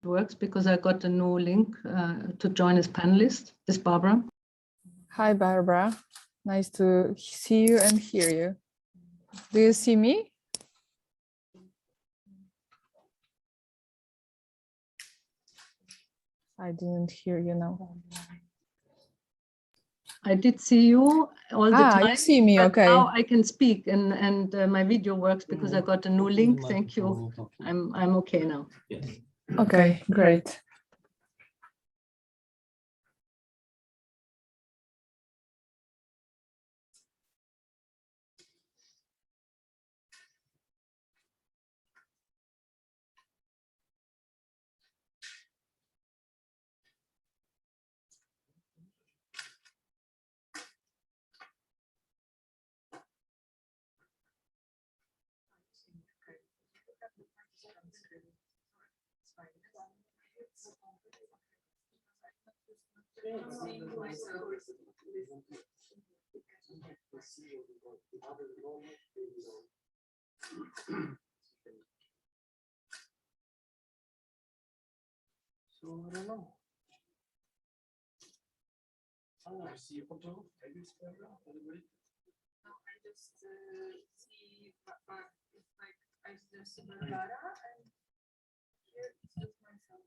works because I got a new link to join as panelist. This is Barbara. Hi, Barbara. Nice to see you and hear you. Do you see me? I didn't hear you now. I did see you all the time. You see me, okay. Now I can speak and my video works because I got a new link. Thank you. I'm okay now. Yes. Okay, great. So I don't know. I see Otto, Aiglsperger, everybody. No, I just see it's like I just see Valeria and here it's just myself.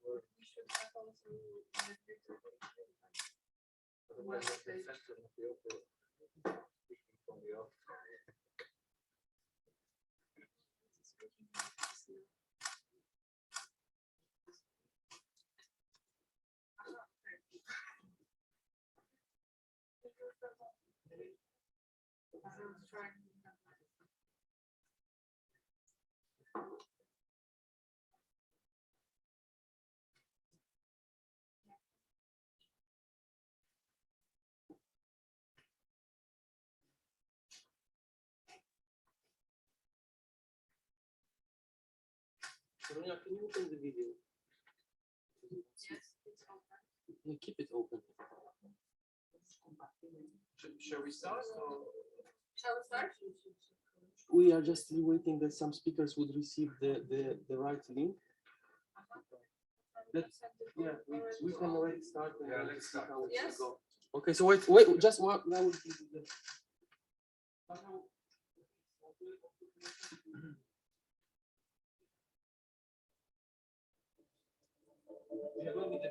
We should have also Otherwise, the center of the Otto speaking from the off. Karolina, can you open the video? Yes, it's open. Yeah, keep it open. Shall we start? Shall we start? We are just still waiting that some speakers would receive the right link. Yeah, we can already start. Yeah, let's start. Yes. Go. Okay, so wait, just one. That would be the. Yeah, go with the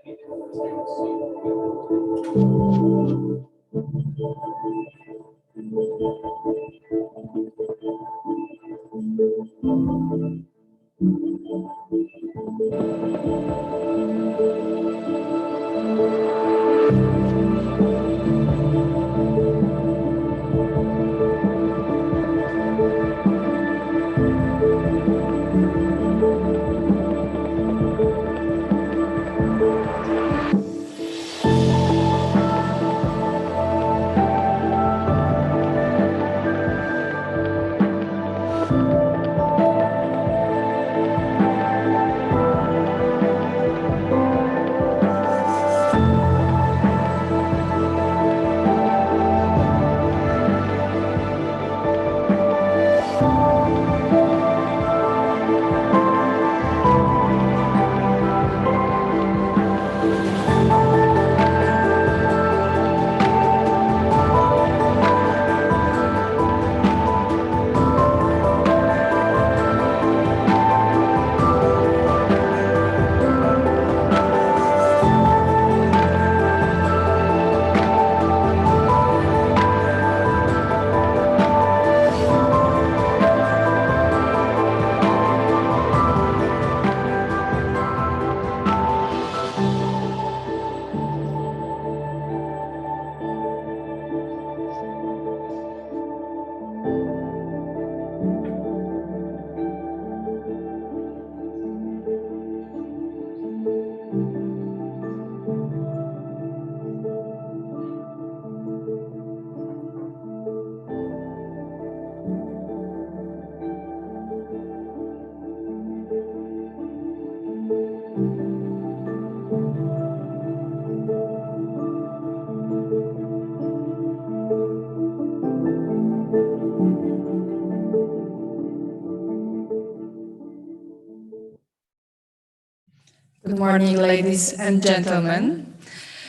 Good morning, ladies and gentlemen.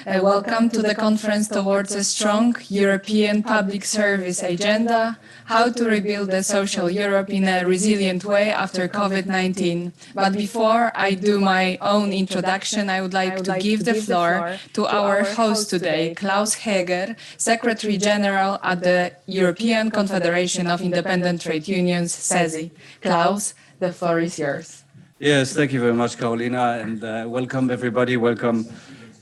Welcome to the conference towards a strong European public service agenda, how to rebuild a social Europe in a resilient way after COVID-19. But before I do my own introduction, I would like to give the floor to our host today, Klaus Heger, Secretary General at the European Confederation of Independent Trade Unions, CESI. Klaus, the floor is yours. Yes, thank you very much, Karolina, and welcome everybody. Welcome,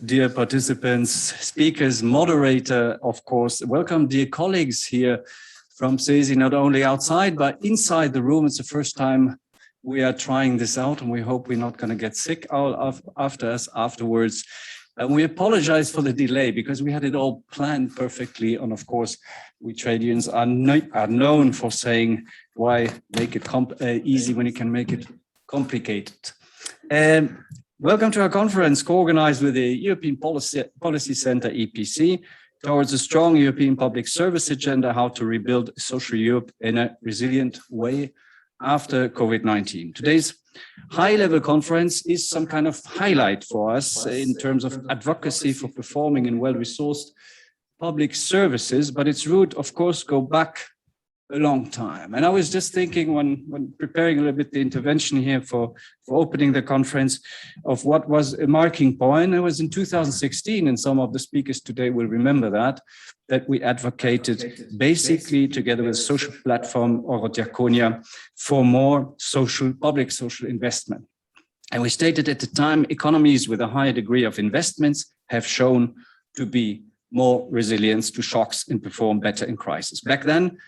dear participants, speakers, moderator, of course. Welcome, dear colleagues here from CESI, not only outside, but inside the room. It's the first time we are trying this out, and we hope we're not going to get sick after us afterwards. And we apologize for the delay because we had it all planned perfectly. And of course, we trade unions are known for saying, why make it easy when you can make it complicated. Welcome to our conference, co-organized with the European Policy Center, EPC, towards a strong European public service agenda, how to rebuild social Europe in a resilient way after COVID-19. Today's high-level conference is some kind of highlight for us in terms of advocacy for performing in well-resourced public services, but its root, of course, go back a long time. And I was just thinking when preparing a little bit the intervention here for opening the conference of what was a marking point. It was in 2016, and some of the speakers today will remember that we advocated basically together with a social platform, Eurodiaconia, for more public social investment. And we stated at the time, economies with a higher degree of investments have shown to be more resilient to shocks and perform better in crisis. Back then,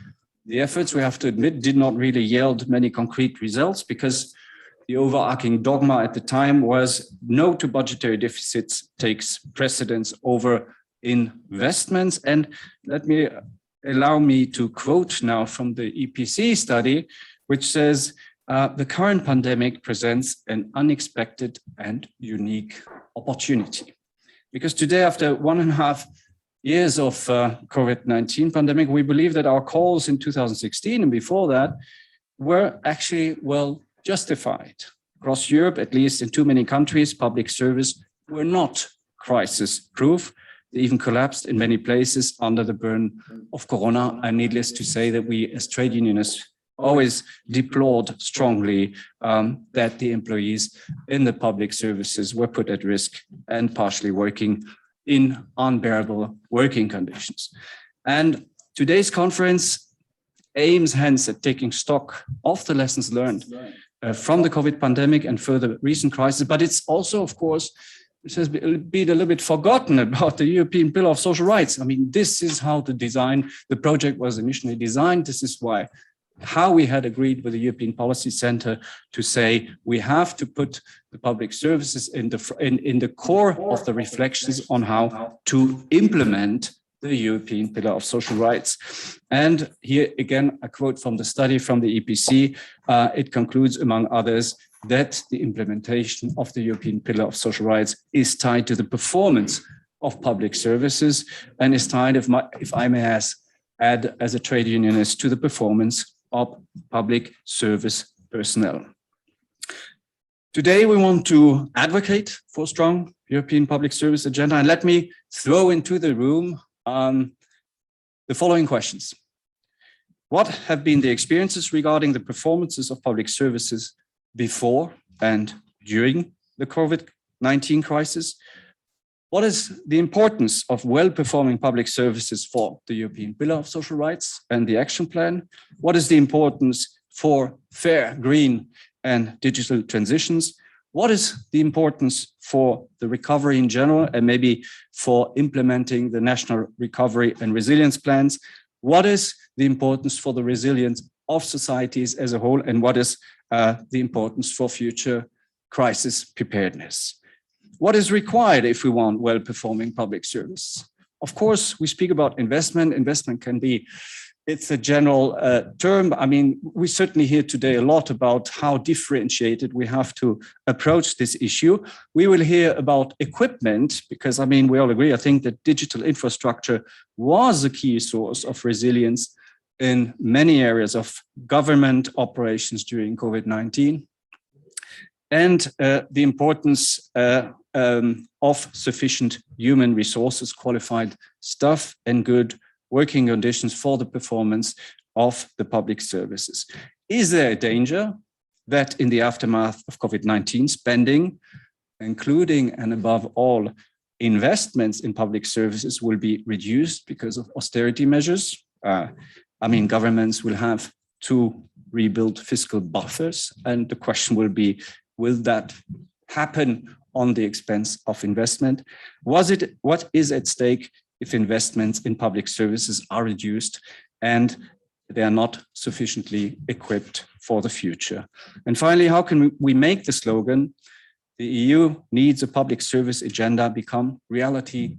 the efforts, we have to admit, did not really yield many concrete results because the overarching dogma at the time was no to budgetary deficits takes precedence over investments. And allow me to quote now from the EPC study, which says, the current pandemic presents an unexpected and unique opportunity. Because today, after 1.5 years of COVID-19 pandemic, we believe that our calls in 2016 and before that were actually well justified. Across Europe, at least in too many countries, public service were not crisis-proof. They even collapsed in many places under the burden of Corona. And needless to say that we as trade unionists always deplored strongly that the employees in the public services were put at risk and partially working in unbearable working conditions. And today's conference aims hence at taking stock of the lessons learned from the COVID pandemic and further recent crises, but it's also, of course, it has been a little bit forgotten about the European Pillar of Social Rights. I mean, this is how the project was initially designed. This is how we had agreed with the European Policy Center to say we have to put the public services in the core of the reflections on how to implement the European Pillar of Social Rights. And here again, a quote from the study from the EPC. It concludes, among others, that the implementation of the European Pillar of Social Rights is tied to the performance of public services and is tied, if I may add as a trade unionist, to the performance of public service personnel. Today, we want to advocate for a strong European public service agenda. And let me throw into the room the following questions. What have been the experiences regarding the performances of public services before and during the COVID-19 crisis? What is the importance of well-performing public services for the European Pillar of Social Rights and the action plan? What is the importance for fair, green, and digital transitions? What is the importance for the recovery in general and maybe for implementing the national recovery and resilience plans? What is the importance for the resilience of societies as a whole? And what is the importance for future crisis preparedness? What is required if we want well-performing public service? Of course, we speak about investment. Investment can be, it's a general term. I mean, we certainly hear today a lot about how differentiated we have to approach this issue. We will hear about equipment because, I mean, we all agree, I think that digital infrastructure was a key source of resilience in many areas of government operations during COVID-19. and the importance of sufficient human resources, qualified staff, and good working conditions for the performance of the public services. Is there a danger that in the aftermath of COVID-19 spending, including and above all investments in public services, will be reduced because of austerity measures? I mean, governments will have to rebuild fiscal buffers, and the question will be, will that happen on the expense of investment? What is at stake if investments in public services are reduced and they are not sufficiently equipped for the future? And finally, how can we make the slogan, the EU needs a public service agenda, become reality?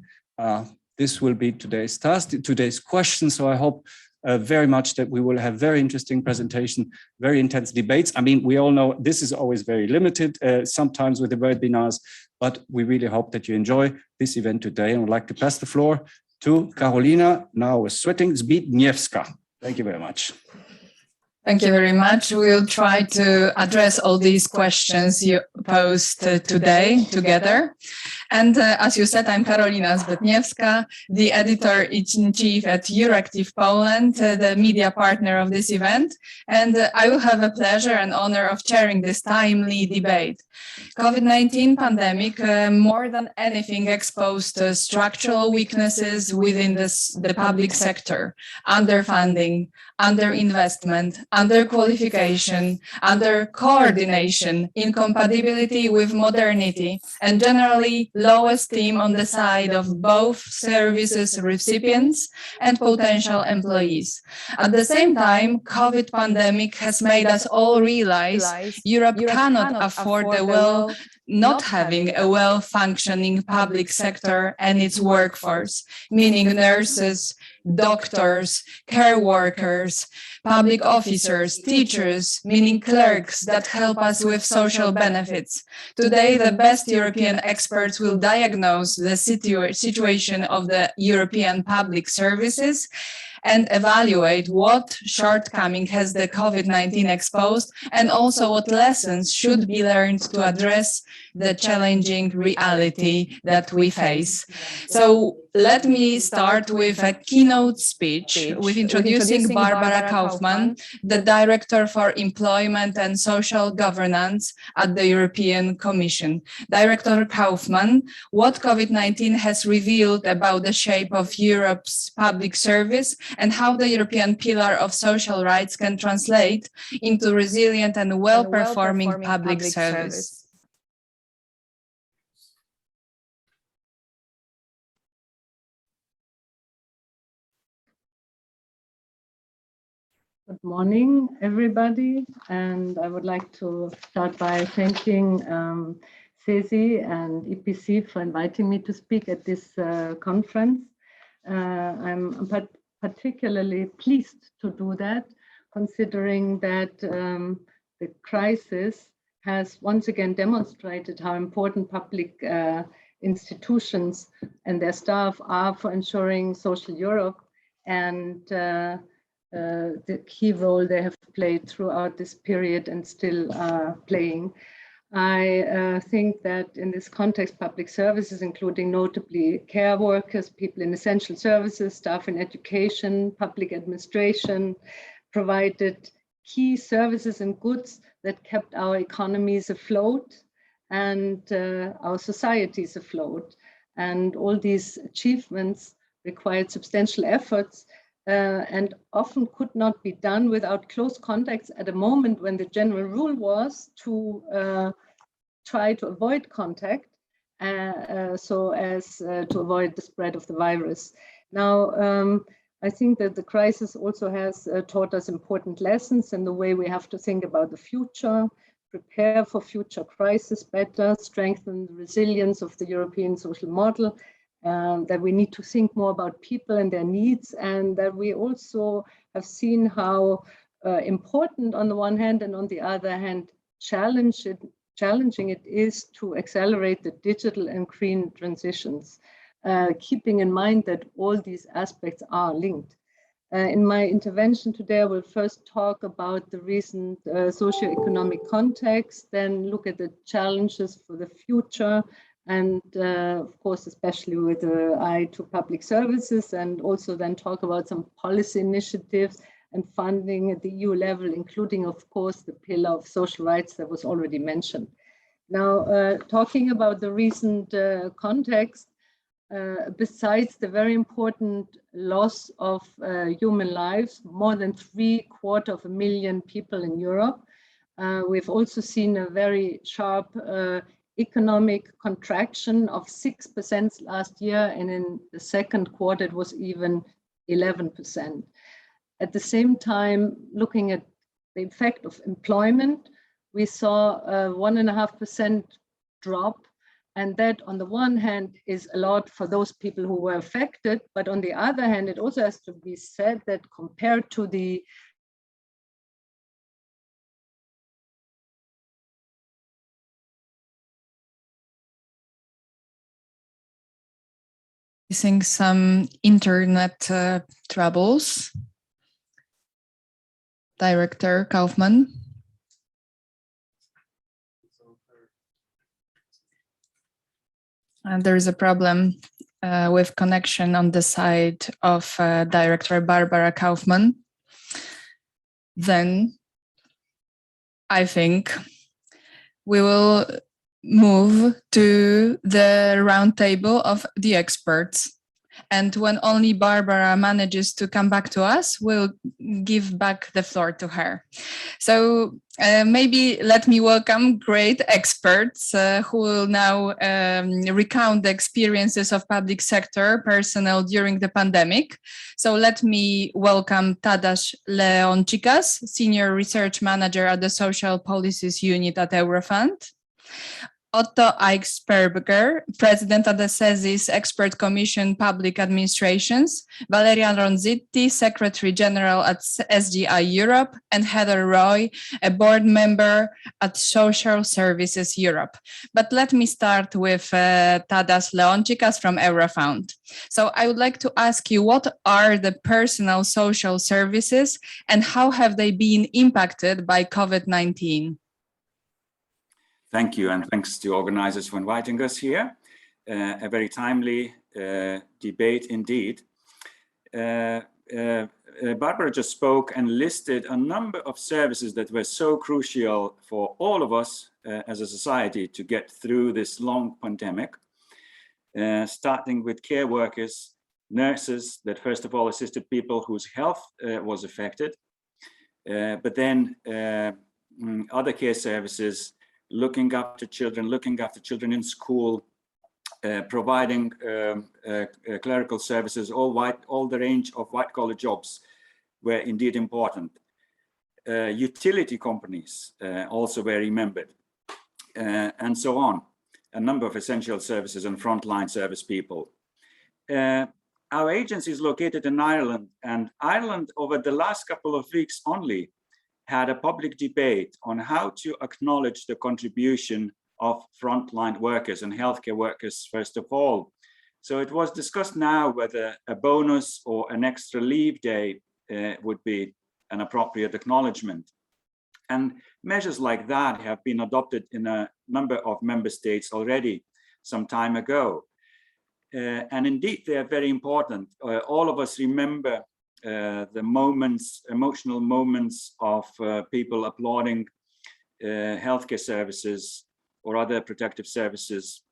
This will be today's task, today's question. So I hope very much that we will have very interesting presentation, very intense debates. I mean, we all know this is always very limited sometimes with the webinars, but we really hope that you enjoy this event today. And I'd like to pass the floor to Karolina, now sweating, Zbytniewska. Thank you very much. Thank you very much. We'll try to address all these questions you posed today together. And as you said, I'm Karolina Zbytniewska, the editor-in-chief at EURACTIV Poland, the media partner of this event. And I will have a pleasure and honor of chairing this timely debate. COVID-19 pandemic, more than anything, exposed structural weaknesses within the public sector: underfunding, underinvestment, underqualification, under-coordination, incompatibility with modernity, and generally low esteem on the side of both services recipients and potential employees. At the same time, COVID pandemic has made us all realize Europe cannot afford not having a well-functioning public sector and its workforce, meaning nurses, doctors, care workers, public officers, teachers, meaning clerks that help us with social benefits. Today, the best European experts will diagnose the situation of the European public services and evaluate what shortcoming has the COVID-19 exposed, and also what lessons should be learned to address the challenging reality that we face. So let me start with a keynote speech with introducing Barbara Kauffmann, the Director for Employment and Social Governance at the European Commission. Director Kauffmann, what COVID-19 has revealed about the shape of Europe's public service and how the European pillar of social rights can translate into resilient and well-performing public service. Good morning, everybody, and I would like to start by thanking CESI and EPC for inviting me to speak at this conference. I'm particularly pleased to do that, considering that the crisis has once again demonstrated how important public institutions and their staff are for ensuring social Europe, and the key role they have played throughout this period and still are playing. I think that in this context, public services, including notably care workers, people in essential services, staff in education, public administration, provided key services and goods that kept our economies afloat and our societies afloat. And all these achievements required substantial efforts and often could not be done without close contacts at a moment when the general rule was to try to avoid contact so as to avoid the spread of the virus. Now, I think that the crisis also has taught us important lessons in the way we have to think about the future, prepare for future crises better, strengthen the resilience of the European social model, that we need to think more about people and their needs, and that we also have seen how important on the one hand and on the other hand challenging it is to accelerate the digital and green transitions, keeping in mind that all these aspects are linked. In my intervention today, I will first talk about the recent socio-economic context, then look at the challenges for the future, and of course, especially with the eye to public services, and also then talk about some policy initiatives and funding at the EU level, including, of course, the pillar of social rights that was already mentioned. Now, talking about the recent context, besides the very important loss of human lives, more than 750,000 people in Europe, we've also seen a very sharp economic contraction of 6% last year, and in the second quarter it was even 11%. At the same time, looking at the effect of employment, we saw a 1.5% drop. And that, on the one hand, is a lot for those people who were affected. But on the other hand, it also has to be said that compared to the facing some internet troubles. Director Kauffmann. There is a problem with connection on the side of Director Barbara Kauffmann. Then I think we will move to the roundtable of the experts. And when only Barbara manages to come back to us, we'll give back the floor to her. So maybe let me welcome great experts who will now recount the experiences of public sector personnel during the pandemic. So let me welcome Tadas Leončikas, Senior Research Manager at the Social Policies Unit at Eurofound. Otto Aiglsperger, President of the CESI's Expert Commission Public Administrations, Valeria Ronzitti, Secretary General at SGI Europe, and Heather Roy, a board member at Social Services Europe. But let me start with Tadas Leončikas from Eurofound. So I would like to ask you, what are the personal social services and how have they been impacted by COVID-19? Thank you, and thanks to organizers for inviting us here. A very timely debate indeed. Barbara just spoke and listed a number of services that were so crucial for all of us as a society to get through this long pandemic, starting with care workers, nurses that first of all assisted people whose health was affected, but then other care services, looking after children in school, providing clerical services, all the range of white-collar jobs were indeed important. Utility companies also were remembered, and so on. A number of essential services and frontline service people. Our agency is located in Ireland, and Ireland over the last couple of weeks only had a public debate on how to acknowledge the contribution of frontline workers and healthcare workers, first of all. So it was discussed now whether a bonus or an extra leave day would be an appropriate acknowledgement. And measures like that have been adopted in a number of member states already some time ago. And indeed, they are very important. All of us remember the moments, emotional moments of people applauding healthcare services or other protective services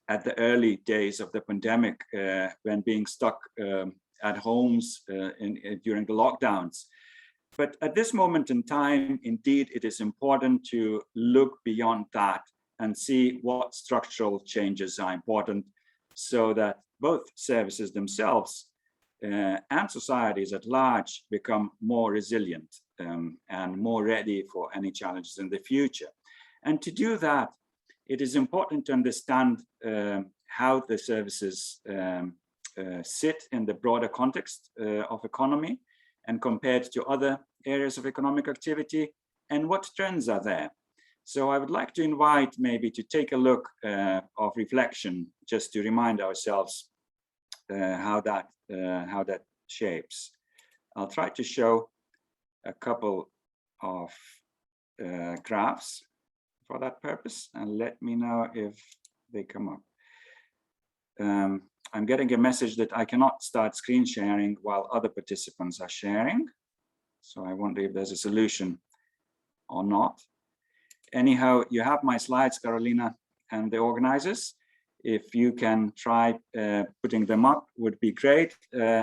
at the early days of the pandemic, when being stuck at homes during the lockdowns. But at this moment in time, indeed, it is important to look beyond that and see what structural changes are important so that both services themselves and societies at large become more resilient and more ready for any challenges in the future. And to do that, it is important to understand how the services sit in the broader context of economy and compared to other areas of economic activity and what trends are there. So I would like to invite maybe to take a look of reflection just to remind ourselves how that shapes. I'll try to show a couple of graphs for that purpose, and let me know if they come up. I'm getting a message that I cannot start screen sharing while other participants are sharing. So I wonder if there's a solution or not. Anyhow, you have my slides, Karolina and the organizers. If you can try putting them up, would be great.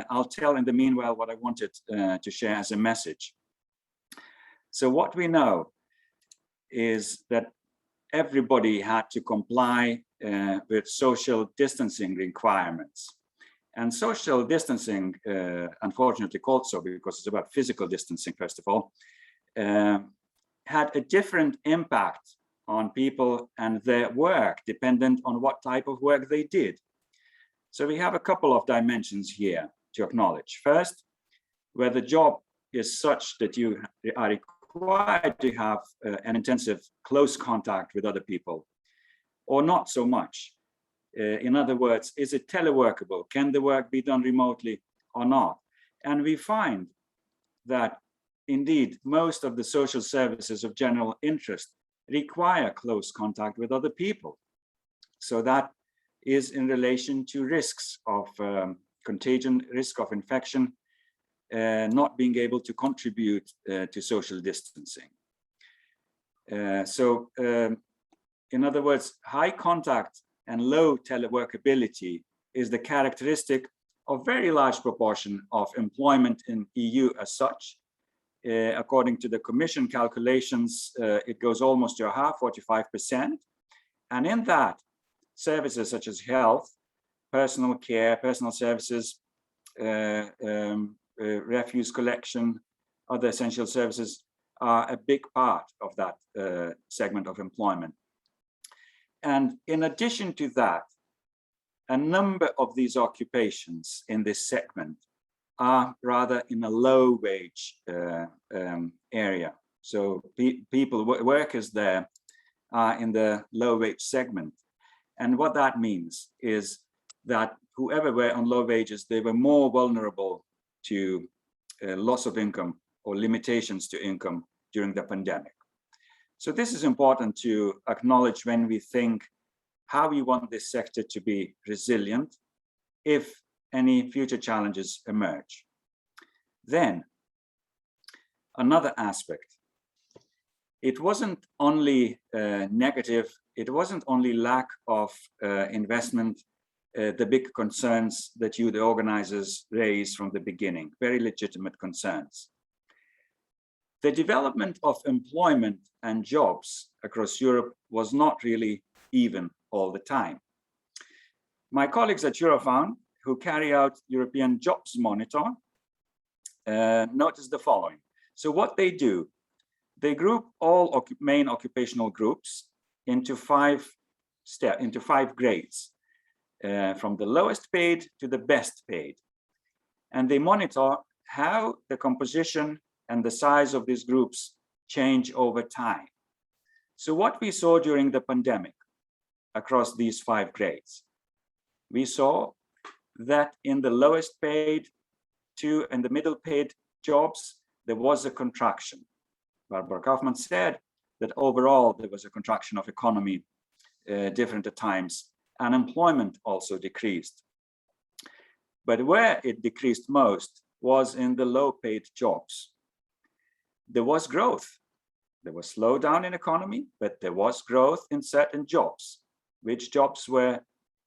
I'll tell in the meanwhile what I wanted to share as a message. So what we know is that everybody had to comply with social distancing requirements. And social distancing, unfortunately called so because it's about physical distancing, first of all, had a different impact on people and their work, dependent on what type of work they did. So we have a couple of dimensions here to acknowledge. First, where the job is such that you are required to have an intensive close contact with other people, or not so much. In other words, is it teleworkable? Can the work be done remotely or not? And we find that indeed, most of the social services of general interest require close contact with other people. So that is in relation to risks of contagion, risk of infection, not being able to contribute to social distancing. In other words, high contact and low teleworkability is the characteristic of very large proportion of employment in EU as such. According to the Commission calculations, it goes almost to a half, 45%. And in that, services such as health, personal care, personal services, refuse collection, other essential services are a big part of that segment of employment. And in addition to that, a number of these occupations in this segment are rather in a low wage area. So workers there are in the low wage segment. And what that means is that whoever were on low wages, they were more vulnerable to loss of income or limitations to income during the pandemic. So this is important to acknowledge when we think how we want this sector to be resilient if any future challenges emerge. Then, another aspect. It wasn't only negative, it wasn't only lack of investment, the big concerns that you, the organizers, raised from the beginning, very legitimate concerns. The development of employment and jobs across Europe was not really even all the time. My colleagues at Eurofound, who carry out European Jobs Monitor, notice the following. So what they do, they group all main occupational groups into five grades, from the lowest paid to the best paid. And they monitor how the composition and the size of these groups change over time. So what we saw during the pandemic across these five grades, we saw that in the lowest paid and the middle paid jobs, there was a contraction. Barbara Kauffmann said that overall there was a contraction of economy different at times. Unemployment also decreased. But where it decreased most was in the low paid jobs. There was growth. There was slowdown in economy, but there was growth in certain jobs. Which jobs were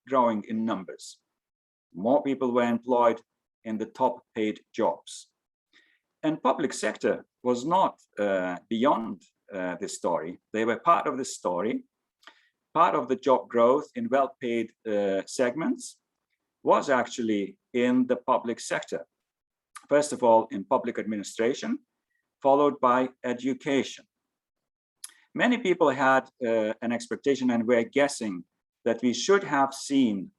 growing in numbers? More people were employed in the top paid jobs. And public sector was not beyond this story. They were part of this story. Part of the job growth in well-paid segments was actually in the public sector. First of all, in public administration, followed by education. Many people had an expectation and were guessing that we should have seen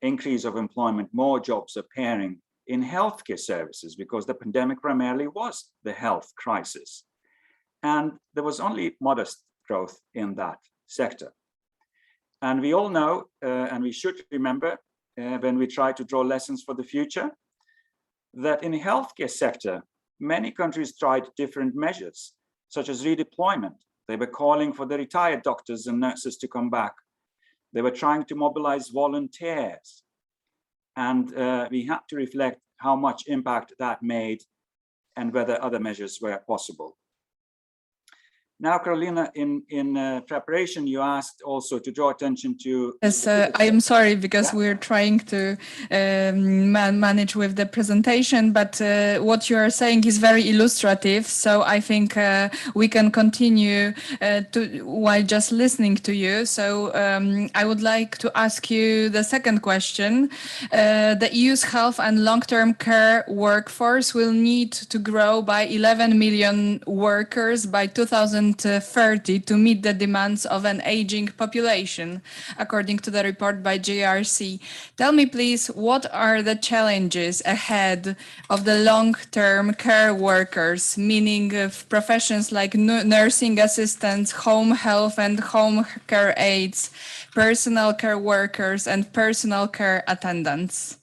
increase of employment, more jobs appearing in healthcare services, because the pandemic primarily was the health crisis. And there was only modest growth in that sector. And we all know, and we should remember when we try to draw lessons for the future, that in the healthcare sector, many countries tried different measures, such as redeployment. They were calling for the retired doctors and nurses to come back. They were trying to mobilize volunteers. And we had to reflect how much impact that made and whether other measures were possible. Now, Karolina, in preparation, you asked also to draw attention to... Yes, I am sorry, because we're trying to manage with the presentation, but what you are saying is very illustrative. So I think we can continue while just listening to you. So I would like to ask you the second question. The EU's health and long-term care workforce will need to grow by 11 million workers by 2030 to meet the demands of an aging population, according to the report by JRC. Tell me, please, what are the challenges ahead of the long-term care workers, meaning of professions like nursing assistants, home health and home care aides, personal care workers, and personal care attendants?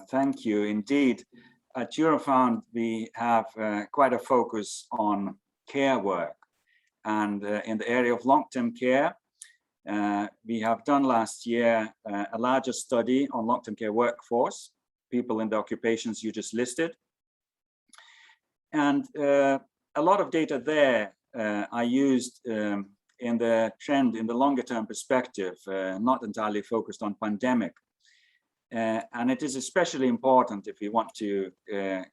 Thank you. Indeed, at Eurofound, we have quite a focus on care work. And in the area of long-term care, we have done last year a larger study on long-term care workforce, people in the occupations you just listed. And a lot of data there I used in the trend, in the longer term perspective, not entirely focused on pandemic. And it is especially important if we want to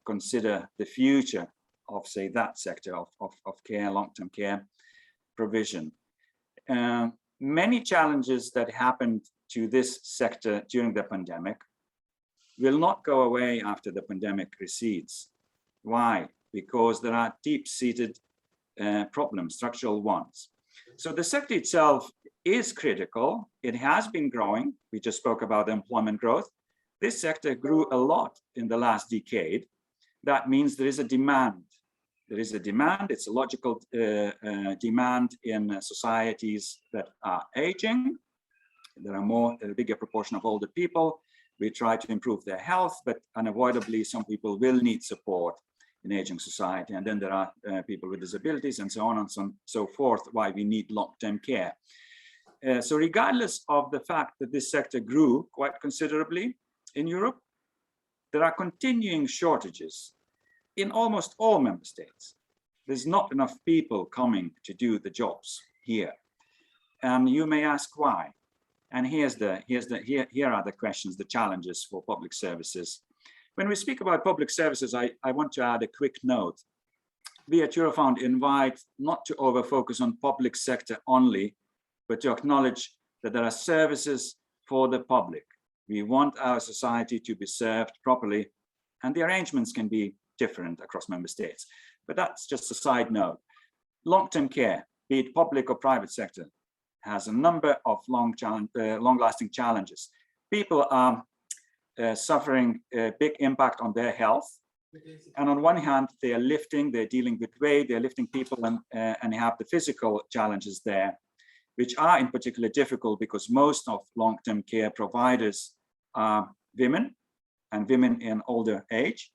consider the future of, say, that sector of care, long-term care provision. Many challenges that happened to this sector during the pandemic will not go away after the pandemic recedes. Why? Because there are deep-seated problems, structural ones. So the sector itself is critical. It has been growing. We just spoke about employment growth. This sector grew a lot in the last decade. That means there is a demand. There is a demand. It's a logical demand in societies that are aging. There are a bigger proportion of older people. We try to improve their health, but unavoidably, some people will need support in aging society. And then there are people with disabilities and so on and so forth, why we need long-term care. So regardless of the fact that this sector grew quite considerably in Europe, there are continuing shortages in almost all member states. There's not enough people coming to do the jobs here. And you may ask why. And here are the questions, the challenges for public services. When we speak about public services, I want to add a quick note. We at Eurofound invite not to over-focus on public sector only, but to acknowledge that there are services for the public. We want our society to be served properly, and the arrangements can be different across member states. But that's just a side note. Long-term care, be it public or private sector, has a number of long-lasting challenges. People are suffering a big impact on their health. And on one hand, they're dealing with weight, they're lifting people and have the physical challenges there, which are in particular difficult because most of long-term care providers are women and women in older age.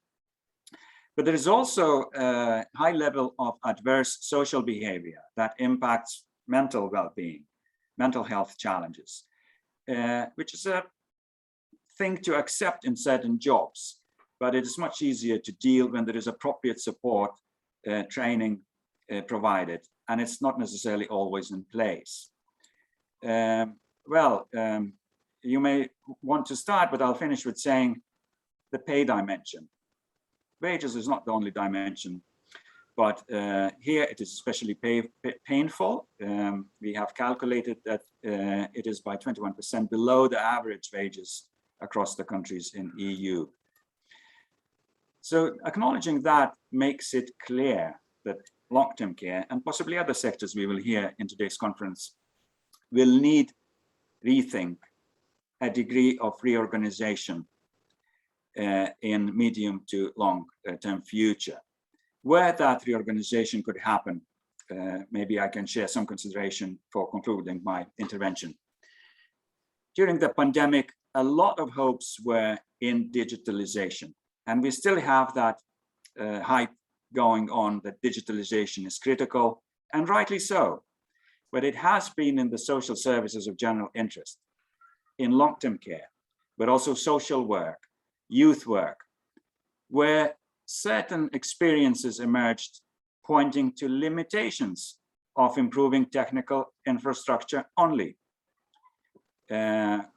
But there is also a high level of adverse social behavior that impacts mental well-being, mental health challenges, which is a thing to accept in certain jobs, but it is much easier to deal when there is appropriate support, training provided, and it's not necessarily always in place. You may want to start, but I'll finish with saying the pay dimension. Wages is not the only dimension, but here it is especially painful. We have calculated that it is by 21% below the average wages across the countries in EU. So acknowledging that makes it clear that long-term care and possibly other sectors we will hear in today's conference will need rethink, a degree of reorganization in medium to long-term future. Where that reorganization could happen, maybe I can share some consideration for concluding my intervention. During the pandemic, a lot of hopes were in digitalization. And we still have that hype going on that digitalization is critical, and rightly so. But it has been in the social services of general interest, in long-term care, but also social work, youth work, where certain experiences emerged pointing to limitations of improving technical infrastructure only.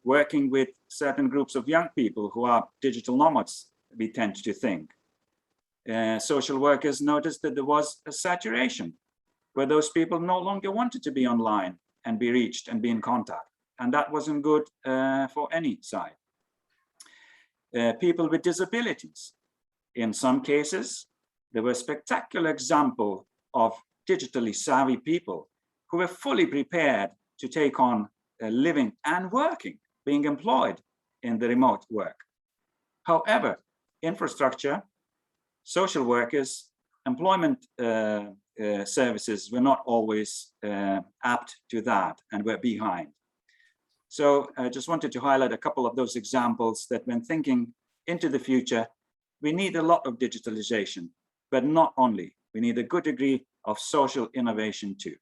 Working with certain groups of young people who are digital nomads, we tend to think. Social workers noticed that there was a saturation where those people no longer wanted to be online and be reached and be in contact. And that wasn't good for any side. People with disabilities. In some cases, there were spectacular examples of digitally savvy people who were fully prepared to take on living and working, being employed in the remote work. However, infrastructure, social workers, employment services were not always apt to that and were behind. So I just wanted to highlight a couple of those examples that when thinking into the future, we need a lot of digitalization, but not only. We need a good degree of social innovation too.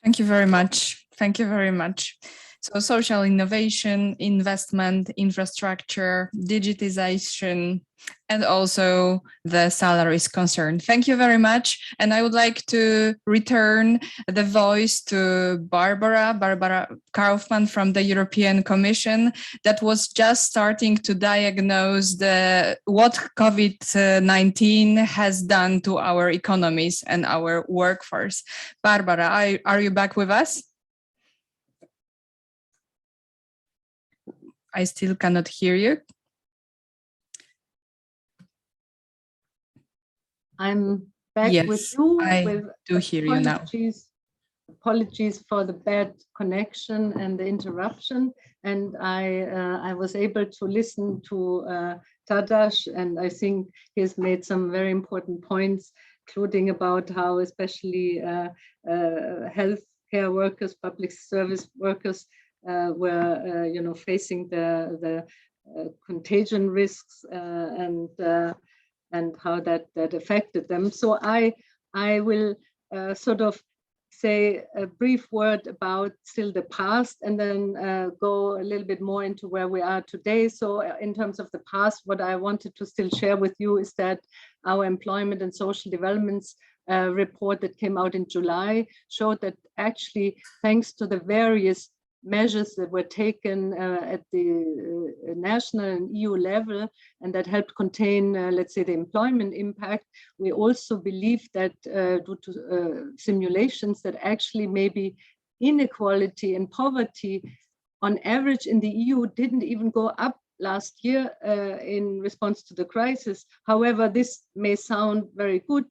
Thank you very much. Thank you very much. So social innovation, investment, infrastructure, digitization, and also the salaries concerned. Thank you very much. And I would like to return the voice to Barbara Kauffmann from the European Commission that was just starting to diagnose what COVID-19 has done to our economies and our workforce. Barbara, are you back with us? I still cannot hear you. I'm back Yes, with you. I do hear you now. Apologies for the bad connection and the interruption. And I was able to listen to Tadas, and I think he's made some very important points, including about how especially healthcare workers, public service workers were facing the contagion risks and how that affected them. So I will sort of say a brief word about still the past, and then go a little bit more into where we are today. So in terms of the past, what I wanted to still share with you is that our employment and social developments report that came out in July showed that actually, thanks to the various measures that were taken at the national and EU level, and that helped contain, let's say, the employment impact, we also believe that due to simulations that actually maybe inequality and poverty on average in the EU didn't even go up last year in response to the crisis. However, this may sound very good.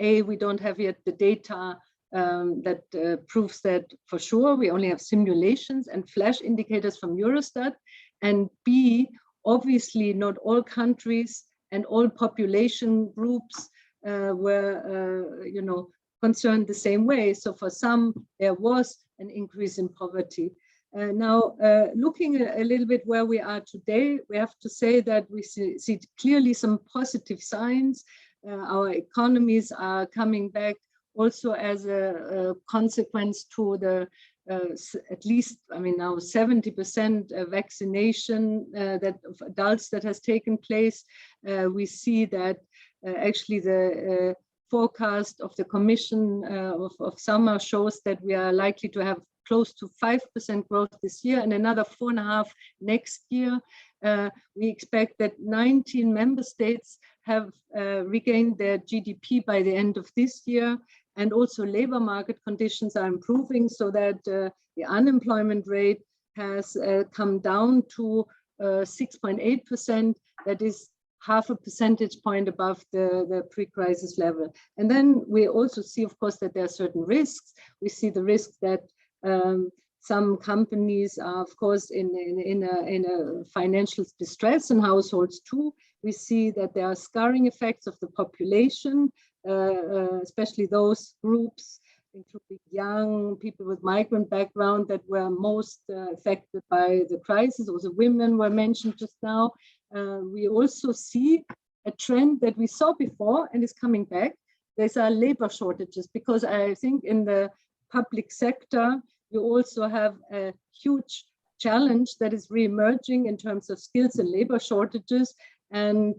We don't have yet the data that proves that for sure. We only have simulations and flash indicators from Eurostat. And B, obviously not all countries and all population groups were concerned the same way. So for some, there was an increase in poverty. Now, looking a little bit where we are today, we have to say that we see clearly some positive signs. Our economies are coming back also as a consequence to the at least, now 70% vaccination that of adults that has taken place. We see that actually the forecast of the Commission of summer shows that we are likely to have close to 5% growth this year and another 4.5% next year. We expect that 19 member states have regained their GDP by the end of this year. And also labor market conditions are improving so that the unemployment rate has come down to 6.8%. That is 0.5 percentage point above the pre-crisis level. And then we also see, of course, that there are certain risks. We see the risk that some companies are, of course, in a financial distress, and households too. We see that there are scarring effects of the population, especially those groups including young people with migrant background that were most affected by the crisis. Also, women were mentioned just now. We also see a trend that we saw before and is coming back. There's labor shortages, because I think in the public sector, you also have a huge challenge that is re-emerging in terms of skills and labor shortages. And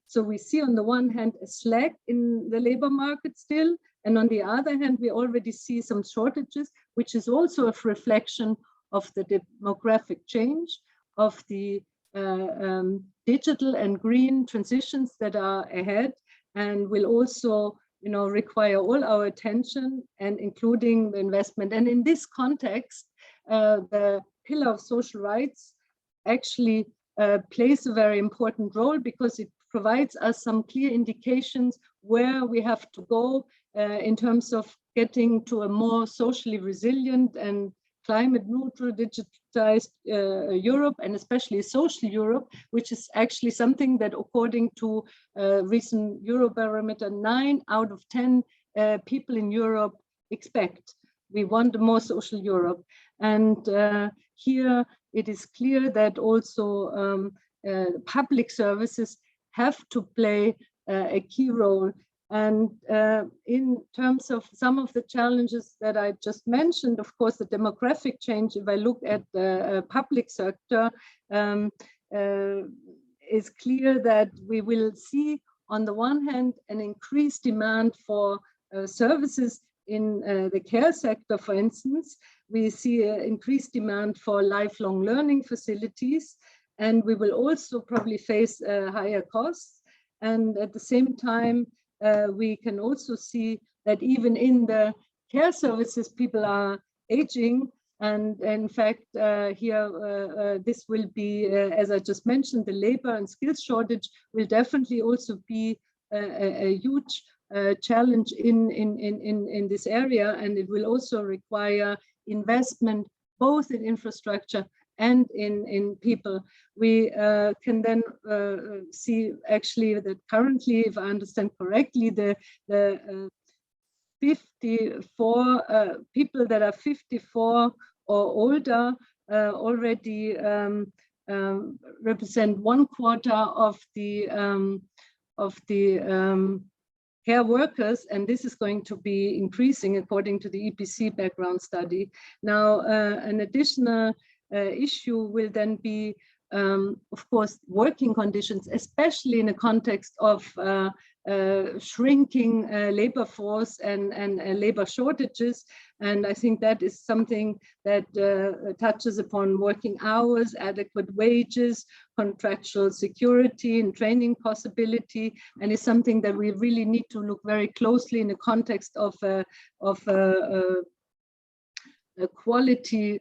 so we see on the one hand a slack in the labor market still, and on the other hand, we already see some shortages, which is also a reflection of the demographic change, of the digital and green transitions that are ahead, and will also, you know, require all our attention, and including the investment. And in this context, the pillar of social rights actually plays a very important role, because it provides us some clear indications where we have to go in terms of getting to a more socially resilient and climate neutral, digitized Europe, and especially social Europe, which is actually something that, according to recent Eurobarometer, 9 out of 10 people in Europe expect. We want a more social Europe. And here it is clear that also public services have to play a key role. And in terms of some of the challenges that I just mentioned, of course, the demographic change, if I look at the public sector, is clear that we will see, on the one hand, an increased demand for services in the care sector, for instance. We see an increased demand for lifelong learning facilities, and we will also probably face higher costs. And at the same time, we can also see that even in the care services, people are aging. And in fact, here, this will be, as I just mentioned, the labor and skills shortage will definitely also be a huge challenge in this area. And it will also require investment, both in infrastructure and in people. We can then see actually that currently, if I understand correctly, the 54 people that are 54 or older already represent 1/4 of the care workers, and this is going to be increasing according to the EPC background study. Now, an additional issue will then be, of course, working conditions, especially in a context of shrinking labor force and labor shortages. And I think that is something that touches upon working hours, adequate wages, contractual security and training possibility, and is something that we really need to look very closely in the context of a quality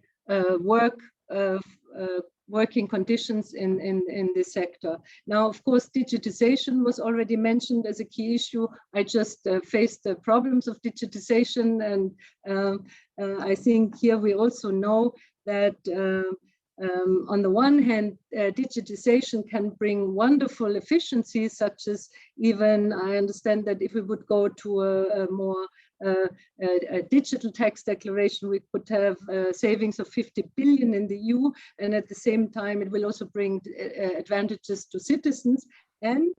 working conditions in this sector. Now, of course, digitization was already mentioned as a key issue. I just faced the problems of digitization, and I think here we also know that on the one hand, digitization can bring wonderful efficiencies, such as, even I understand that if we would go to a more a digital tax declaration, we could have savings of 50 billion in the EU, and at the same time, it will also bring advantages to citizens. And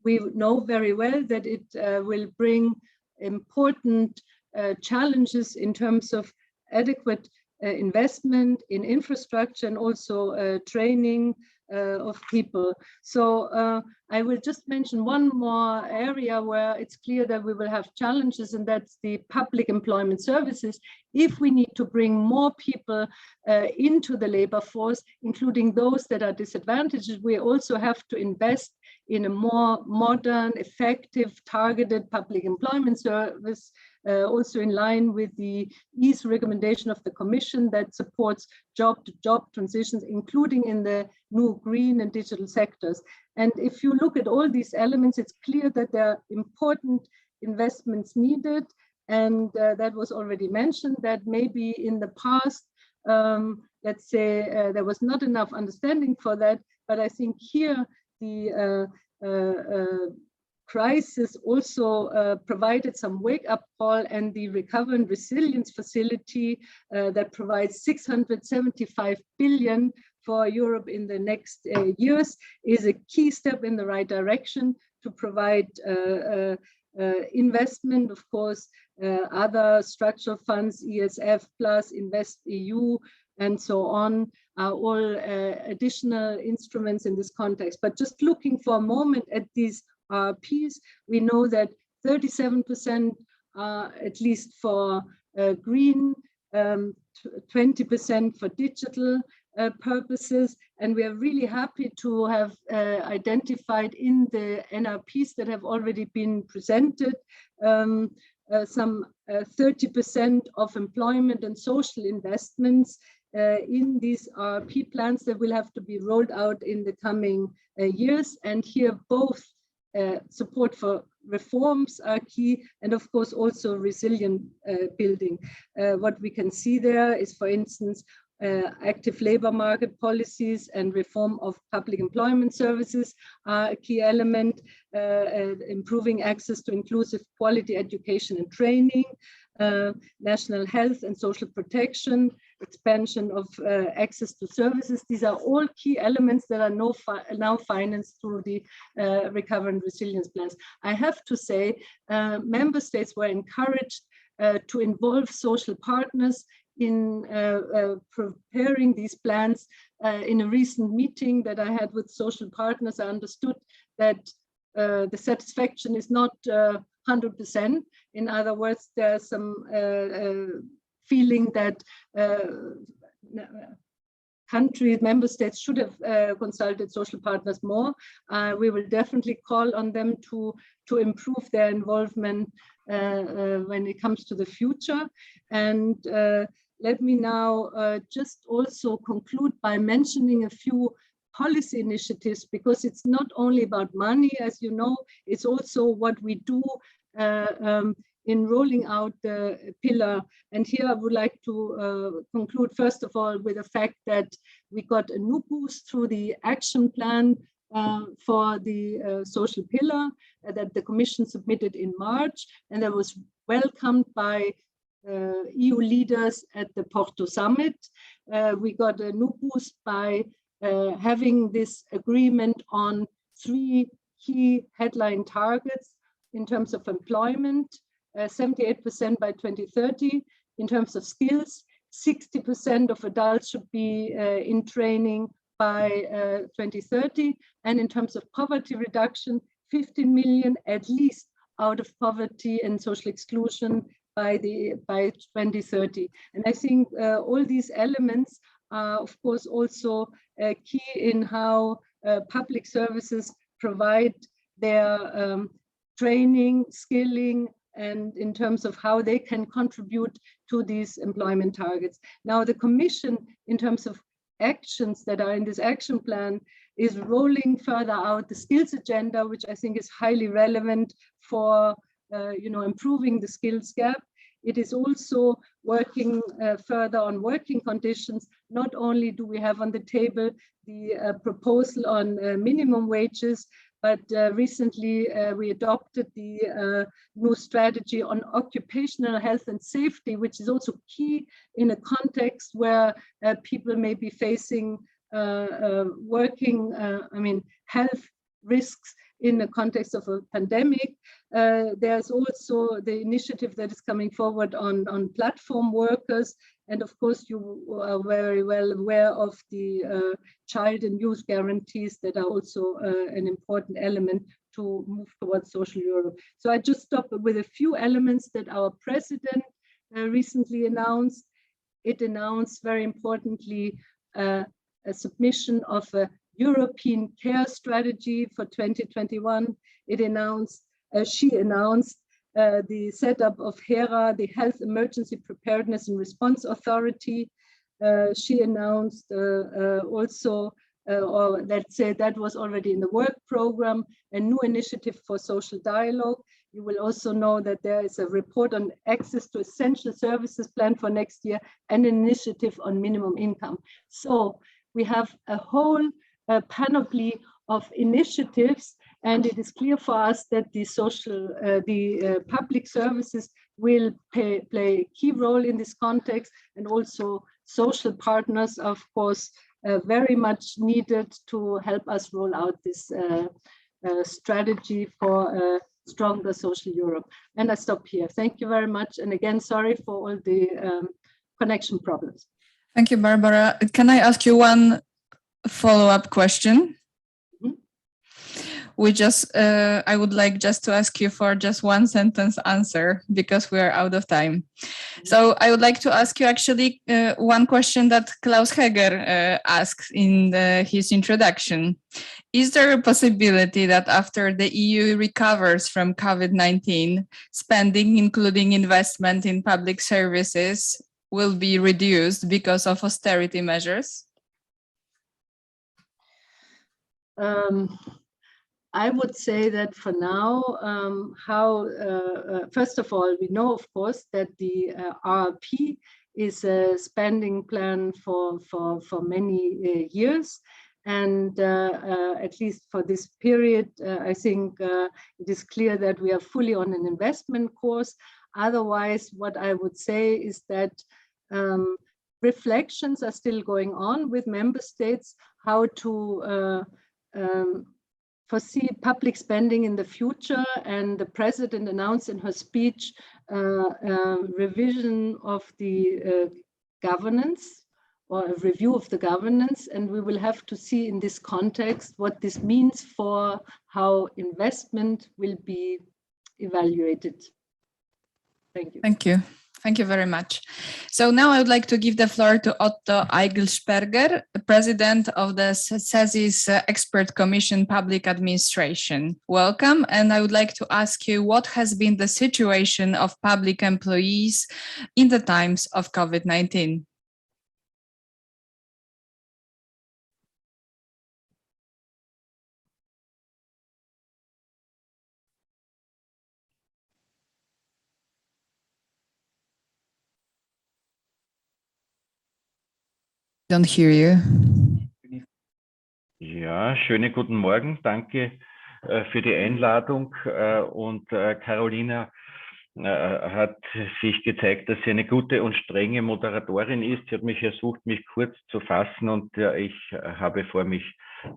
we know very well that it will bring important challenges in terms of adequate investment in infrastructure and also training of people. So I will just mention one more area where it's clear that we will have challenges, and that's the public employment services. If we need to bring more people into the labor force, including those that are disadvantaged, we also have to invest in a more modern, effective, targeted public employment service, also in line with the EASE recommendation of the Commission that supports job-to-job transitions, including in the new green and digital sectors. And if you look at all these elements, it's clear that there are important investments needed. And that was already mentioned, that maybe in the past, let's say, there was not enough understanding for that. But I think here the crisis also provided some wake-up call, and the Recovery and Resilience Facility that provides 675 billion for Europe in the next years is a key step in the right direction to provide investment. Of course, other structural funds, ESF plus, Invest EU, and so on, are all additional instruments in this context. But just looking for a moment at these RRPs, we know that 37% are at least for green, 20% for digital purposes, and we are really happy to have identified in the NRPs that have already been presented some 30% of employment and social investments in these RRP plans that will have to be rolled out in the coming years. And here both support for reforms are key, and of course also resilient building. What we can see there is, for instance, active labor market policies and reform of public employment services are a key element, improving access to inclusive quality education and training, national health and social protection, expansion of access to services. These are all key elements that are now financed through the recovery and resilience plans. I have to say, member states were encouraged to involve social partners in preparing these plans. In a recent meeting that I had with social partners, I understood that the satisfaction is not 100%. In other words, there's some feeling that member states should have consulted social partners more. We will definitely call on them to improve their involvement when it comes to the future. And let me now just also conclude by mentioning a few policy initiatives, because it's not only about money, as you know, it's also what we do in rolling out the pillar. And here I would like to conclude, first of all, with the fact that we got a new boost through the action plan for the social pillar that the Commission submitted in March, and that was welcomed by EU leaders at the Porto summit. We got a new boost by having this agreement on 3 key headline targets in terms of employment, 78% by 2030. In terms of skills, 60% of adults should be in training by 2030. And in terms of poverty reduction, 15 million at least out of poverty and social exclusion by 2030. And I think all these elements are, of course, also key in how public services provide their training, skilling, and in terms of how they can contribute to these employment targets. Now, the Commission, in terms of actions that are in this action plan, is rolling further out the skills agenda, which I think is highly relevant for improving the skills gap. It is also working further on working conditions. Not only do we have on the table the proposal on minimum wages, but recently we adopted the new strategy on occupational health and safety, which is also key in a context where people may be facing health risks in the context of a pandemic. There's also the initiative that is coming forward on platform workers. And of course, you are very well aware of the child and youth guarantees that are also an important element to move towards social Europe. So I just stop with a few elements that our president recently announced. It announced, very importantly, a submission of a European care strategy for 2021. She announced the setup of HERA, the Health Emergency Preparedness and Response Authority. She announced also, or let's say that was already in the work program, a new initiative for social dialogue. You will also know that there is a report on access to essential services planned for next year and an initiative on minimum income. So we have a whole panoply of initiatives, And it is clear for us that the public services will play a key role in this context, and also social partners, of course, very much needed to help us roll out this strategy for a stronger social Europe. And I stop here. Thank you very much. And again, sorry for all the connection problems. Thank you, Barbara. Can I ask you one follow-up question? I would like just to ask you for just one sentence answer, because we are out of time. So I would like to ask you actually one question that Klaus Heger asked in his introduction. Is there a possibility that after the EU recovers from COVID-19, spending, including investment in public services, will be reduced because of austerity measures? I would say that for now, first of all, we know, of course, that the RRP is a spending plan for many years. And at least for this period, I think it is clear that we are fully on an investment course. Otherwise, what I would say is that reflections are still going on with member states, how to foresee public spending in the future, and the president announced in her speech revision of the governance, or a review of the governance, and we will have to see in this context what this means for how investment will be evaluated. Thank you. Thank you. Thank you very much. So now I would like to give the floor to Otto Aiglsperger, President of the CESI's Expert Commission Public Administration. Welcome, and I would like to ask you what has been the situation of public employees in the times of COVID-19? Don't hear you. Ja, schönen guten Morgen. Danke für die Einladung. Und Karolina hat sich gezeigt, dass sie eine gute und strenge Moderatorin ist. Sie hat mich versucht, mich kurz zu fassen, und ich habe vor, mich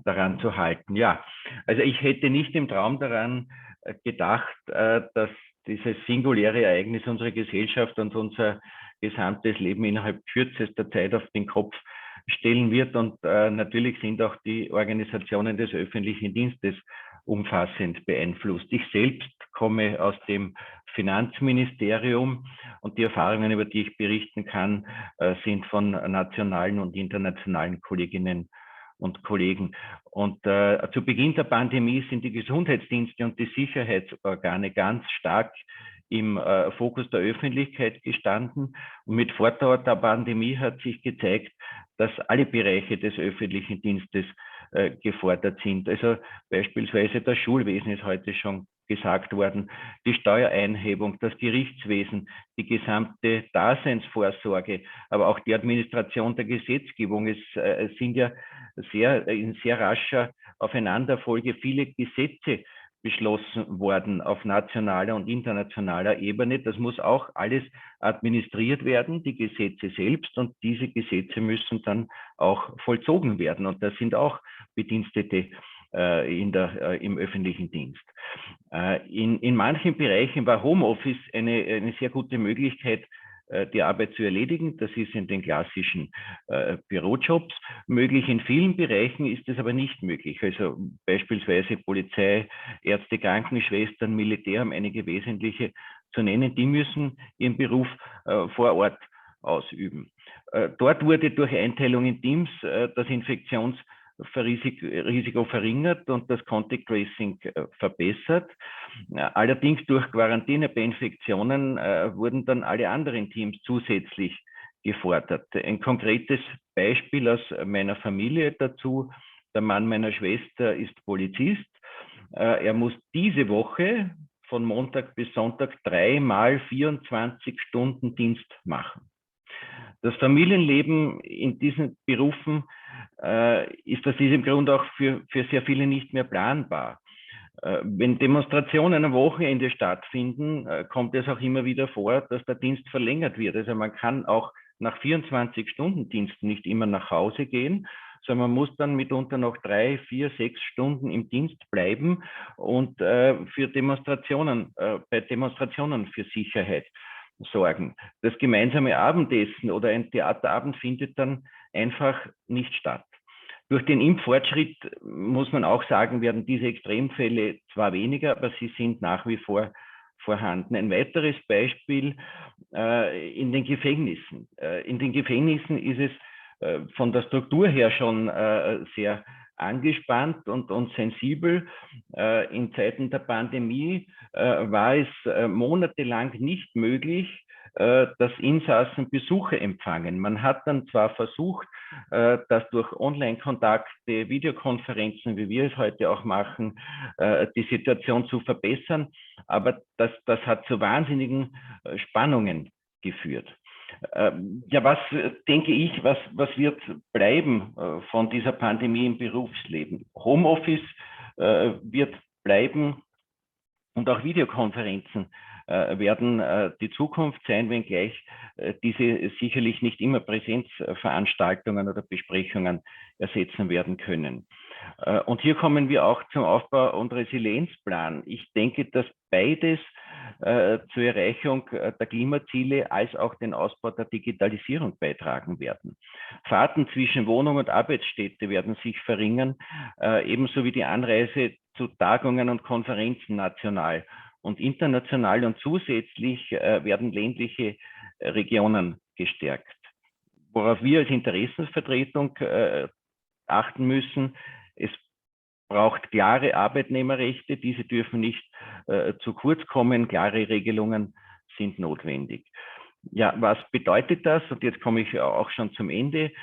daran zu halten. Ja, also ich hätte nicht im Traum daran gedacht, dass dieses singuläre Ereignis unsere Gesellschaft und unser gesamtes Leben innerhalb kürzester Zeit auf den Kopf stellen wird. Und natürlich sind auch die Organisationen des öffentlichen Dienstes umfassend beeinflusst. Ich selbst komme aus dem Finanzministerium, und die Erfahrungen, über die ich berichten kann, sind von nationalen und internationalen Kolleginnen und Kollegen. Und zu Beginn der Pandemie sind die Gesundheitsdienste und die Sicherheitsorgane ganz stark im Fokus der Öffentlichkeit gestanden. Und mit Fortdauer der Pandemie hat sich gezeigt, dass alle Bereiche des öffentlichen Dienstes gefordert sind. Also beispielsweise das Schulwesen ist heute schon gesagt worden, die Steuereinhebung, das Gerichtswesen, die gesamte Daseinsvorsorge, aber auch die Administration der Gesetzgebung. Es sind ja in sehr rascher Aufeinanderfolge viele Gesetze beschlossen worden auf nationaler und internationaler Ebene. Das muss auch alles administriert werden, die Gesetze selbst, und diese Gesetze müssen dann auch vollzogen werden. Und das sind auch Bedienstete im öffentlichen Dienst. In manchen Bereichen war Homeoffice eine sehr gute Möglichkeit, die Arbeit zu erledigen. Das ist in den klassischen Bürojobs möglich. In vielen Bereichen ist es aber nicht möglich. Also beispielsweise Polizei, Ärzte, Krankenschwestern, Militär haben einige wesentliche zu nennen. Die müssen ihren Beruf vor Ort ausüben. Dort wurde durch Einteilung in Teams das Infektionsrisiko verringert und das Contact Tracing verbessert. Allerdings durch Quarantäne bei Infektionen wurden dann alle anderen Teams zusätzlich gefordert. Ein konkretes Beispiel aus meiner Familie dazu: Der Mann meiner Schwester ist Polizist. Er muss diese Woche von Montag bis Sonntag 3-mal 24 Stunden Dienst machen. Das Familienleben in diesen Berufen ist aus diesem Grund auch für sehr viele nicht mehr planbar. Wenn Demonstrationen am Wochenende stattfinden, kommt es auch immer wieder vor, dass der Dienst verlängert wird. Also man kann auch nach 24-Stunden-Diensten nicht immer nach Hause gehen, sondern man muss dann mitunter noch 3, 4, 6 Stunden im Dienst bleiben und für Demonstrationen, bei Demonstrationen für Sicherheit sorgen. Das gemeinsame Abendessen oder ein Theaterabend findet dann einfach nicht statt. Durch den Impffortschritt, muss man auch sagen, werden diese Extremfälle zwar weniger, aber sie sind nach wie vor vorhanden. Ein weiteres Beispiel in den Gefängnissen. In den Gefängnissen ist es von der Struktur her schon sehr angespannt und sensibel. In Zeiten der Pandemie war es monatelang nicht möglich, dass Insassen Besuche empfangen. Man hat dann zwar versucht, das durch Online-Kontakte, Videokonferenzen, wie wir es heute auch machen, die Situation zu verbessern, aber das hat zu wahnsinnigen Spannungen geführt. Ja, was denke ich, was wird bleiben von dieser Pandemie im Berufsleben? Homeoffice wird bleiben und auch Videokonferenzen werden die Zukunft sein, wenngleich diese sicherlich nicht immer Präsenzveranstaltungen oder Besprechungen ersetzen werden können. Und hier kommen wir auch zum Aufbau und Resilienzplan. Ich denke, dass beides zur Erreichung der Klimaziele als auch den Ausbau der Digitalisierung beitragen werden. Fahrten zwischen Wohnung und Arbeitsstätte werden sich verringern, ebenso wie die Anreise zu Tagungen und Konferenzen national und international, und zusätzlich werden ländliche Regionen gestärkt. Worauf wir als Interessensvertretung achten müssen: es braucht klare Arbeitnehmerrechte, diese dürfen nicht zu kurz kommen, klare Regelungen sind notwendig. Ja, was bedeutet das? Und jetzt komme ich auch schon zum Ende.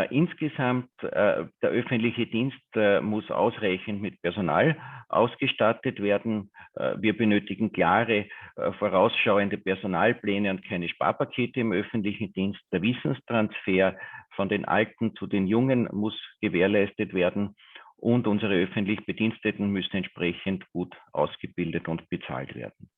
Insgesamt, der öffentliche Dienst muss ausreichend mit Personal ausgestattet werden. Wir benötigen klare, vorausschauende Personalpläne und keine Sparpakete im öffentlichen Dienst. Der Wissenstransfer von den Alten zu den Jungen muss gewährleistet werden. Und unsere öffentlich Bediensteten müssen entsprechend gut ausgebildet und bezahlt werden.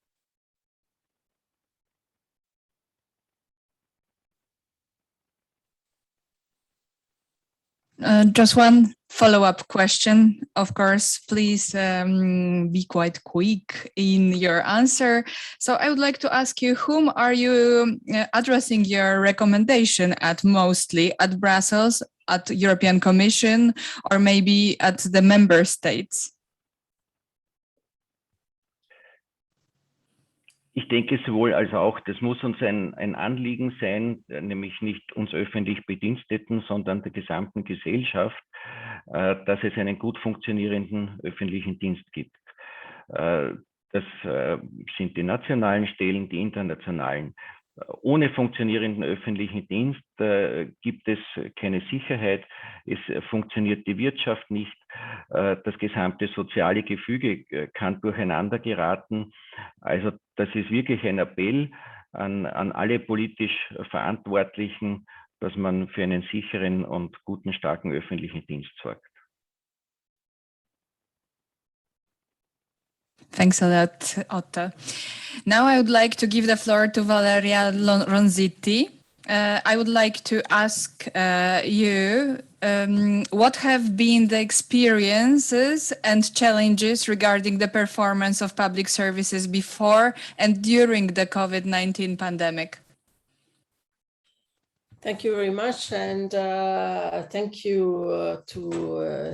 Just one follow-up question, of course, please be quite quick in your answer. So I would like to ask you, whom are you addressing your recommendation at? Mostly at Brussels, at European Commission, or maybe at the member states? Ich denke sowohl als auch, das muss uns ein Anliegen sein, nämlich nicht uns öffentlich Bediensteten, sondern der gesamten Gesellschaft, dass es einen gut funktionierenden öffentlichen Dienst gibt. Das sind die nationalen Stellen, die internationalen. Ohne funktionierenden öffentlichen Dienst gibt es keine Sicherheit, es funktioniert die Wirtschaft nicht, das gesamte soziale Gefüge kann durcheinander geraten. Also das ist wirklich ein Appell an alle politisch Verantwortlichen, dass man für einen sicheren und guten, starken öffentlichen Dienst sorgt. Thanks a lot, Otto. Now I would like to give the floor to Valeria Ronzitti. I would like to ask you what have been the experiences and challenges regarding the performance of public services before and during the COVID-19 pandemic? Thank you very much, and thank you to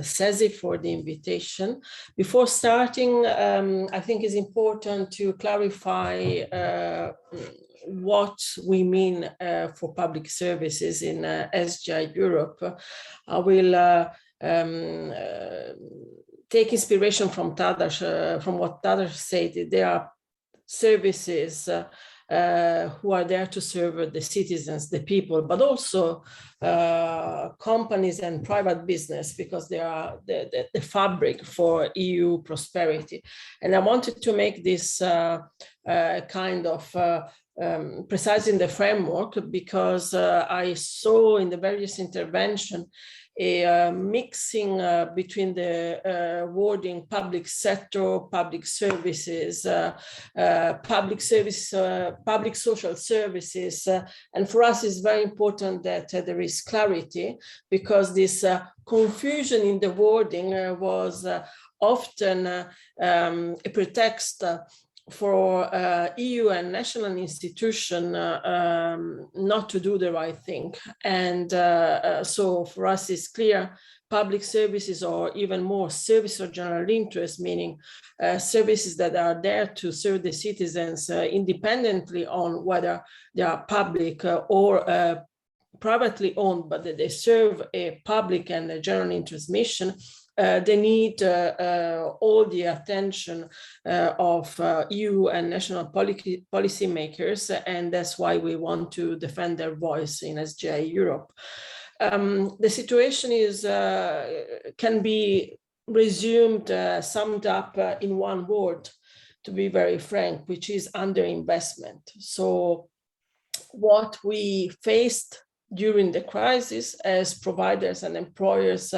CESI for the invitation. Before starting, I think it's important to clarify what we mean for public services in SGI Europe. I will take inspiration from Tadas, from what Tadas said. There are services who are there to serve the citizens, the people, but also companies and private business, because they are the fabric for EU prosperity. And I wanted to make this kind of precise in the framework, because I saw in the various interventions a mixing between the wording public sector, public services, public social services. And for us, it's very important that there is clarity, because this confusion in the wording was often a pretext for EU and national institutions not to do the right thing. And so for us, it's clear public services, or even more service of general interest, meaning services that are there to serve the citizens independently on whether they are public or privately owned, but that they serve a public and a general interest mission. They need all the attention of EU and national policy makers, and that's why we want to defend their voice in SGI Europe. The situation is can be resumed, summed up in one word, to be very frank, which is underinvestment. So what we faced during the crisis as providers and employers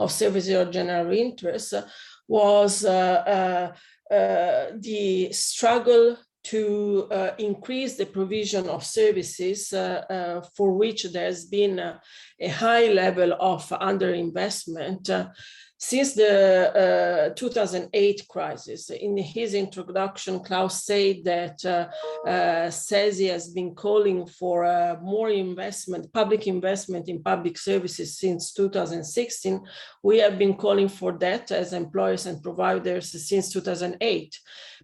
of services of general interest was the struggle to increase the provision of services for which there's been a high level of underinvestment since the 2008 crisis. In his introduction, Klaus said that CESI has been calling for more investment, public investment in public services since 2016. We have been calling for that as employers and providers since 2008,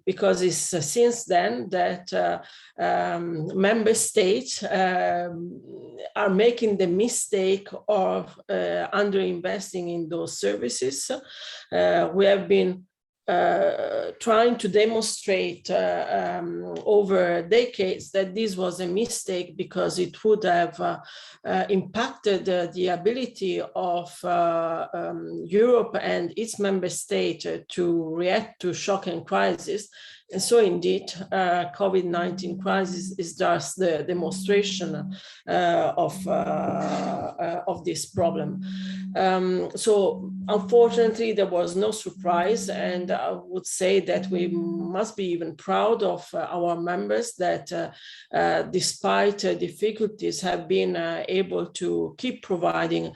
because it's since then that member states are making the mistake of underinvesting in those services. We have been trying to demonstrate over decades that this was a mistake, because it would have impacted the ability of Europe and its member state to react to shock and crisis. And so indeed, COVID-19 crisis is just the demonstration of this problem. So unfortunately, there was no surprise, and I would say that we must be even proud of our members that despite difficulties have been able to keep providing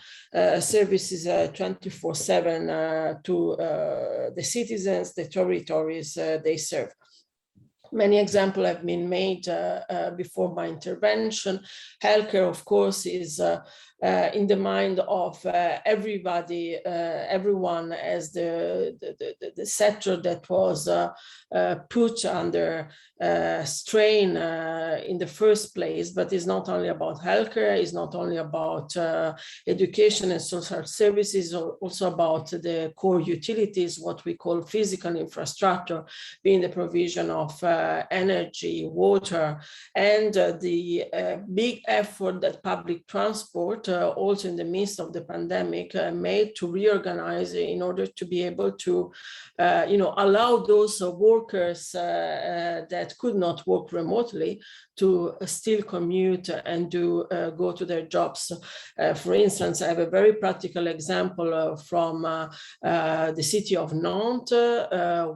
services 24/7 to the citizens, the territories they serve. Many examples have been made before my intervention. Healthcare, of course, is in the mind of everybody, everyone, as the sector that was put under strain in the first place. But it's not only about healthcare, it's not only about education and social services, also about the core utilities, what we call physical infrastructure, being the provision of energy, water, and the big effort that public transport, also in the midst of the pandemic, made to reorganize in order to be able to, allow those workers that could not work remotely to still commute and go to their jobs. For instance, I have a very practical example from the city of Nantes,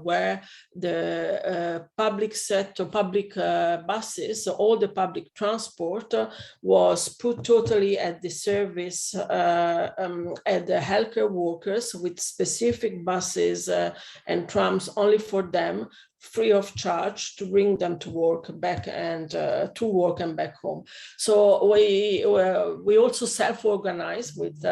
where the public sector, public buses, all the public transport was put totally at the service at the healthcare workers, with specific buses and trams only for them, free of charge, to bring them to work back and to work and back home. So we also self-organize with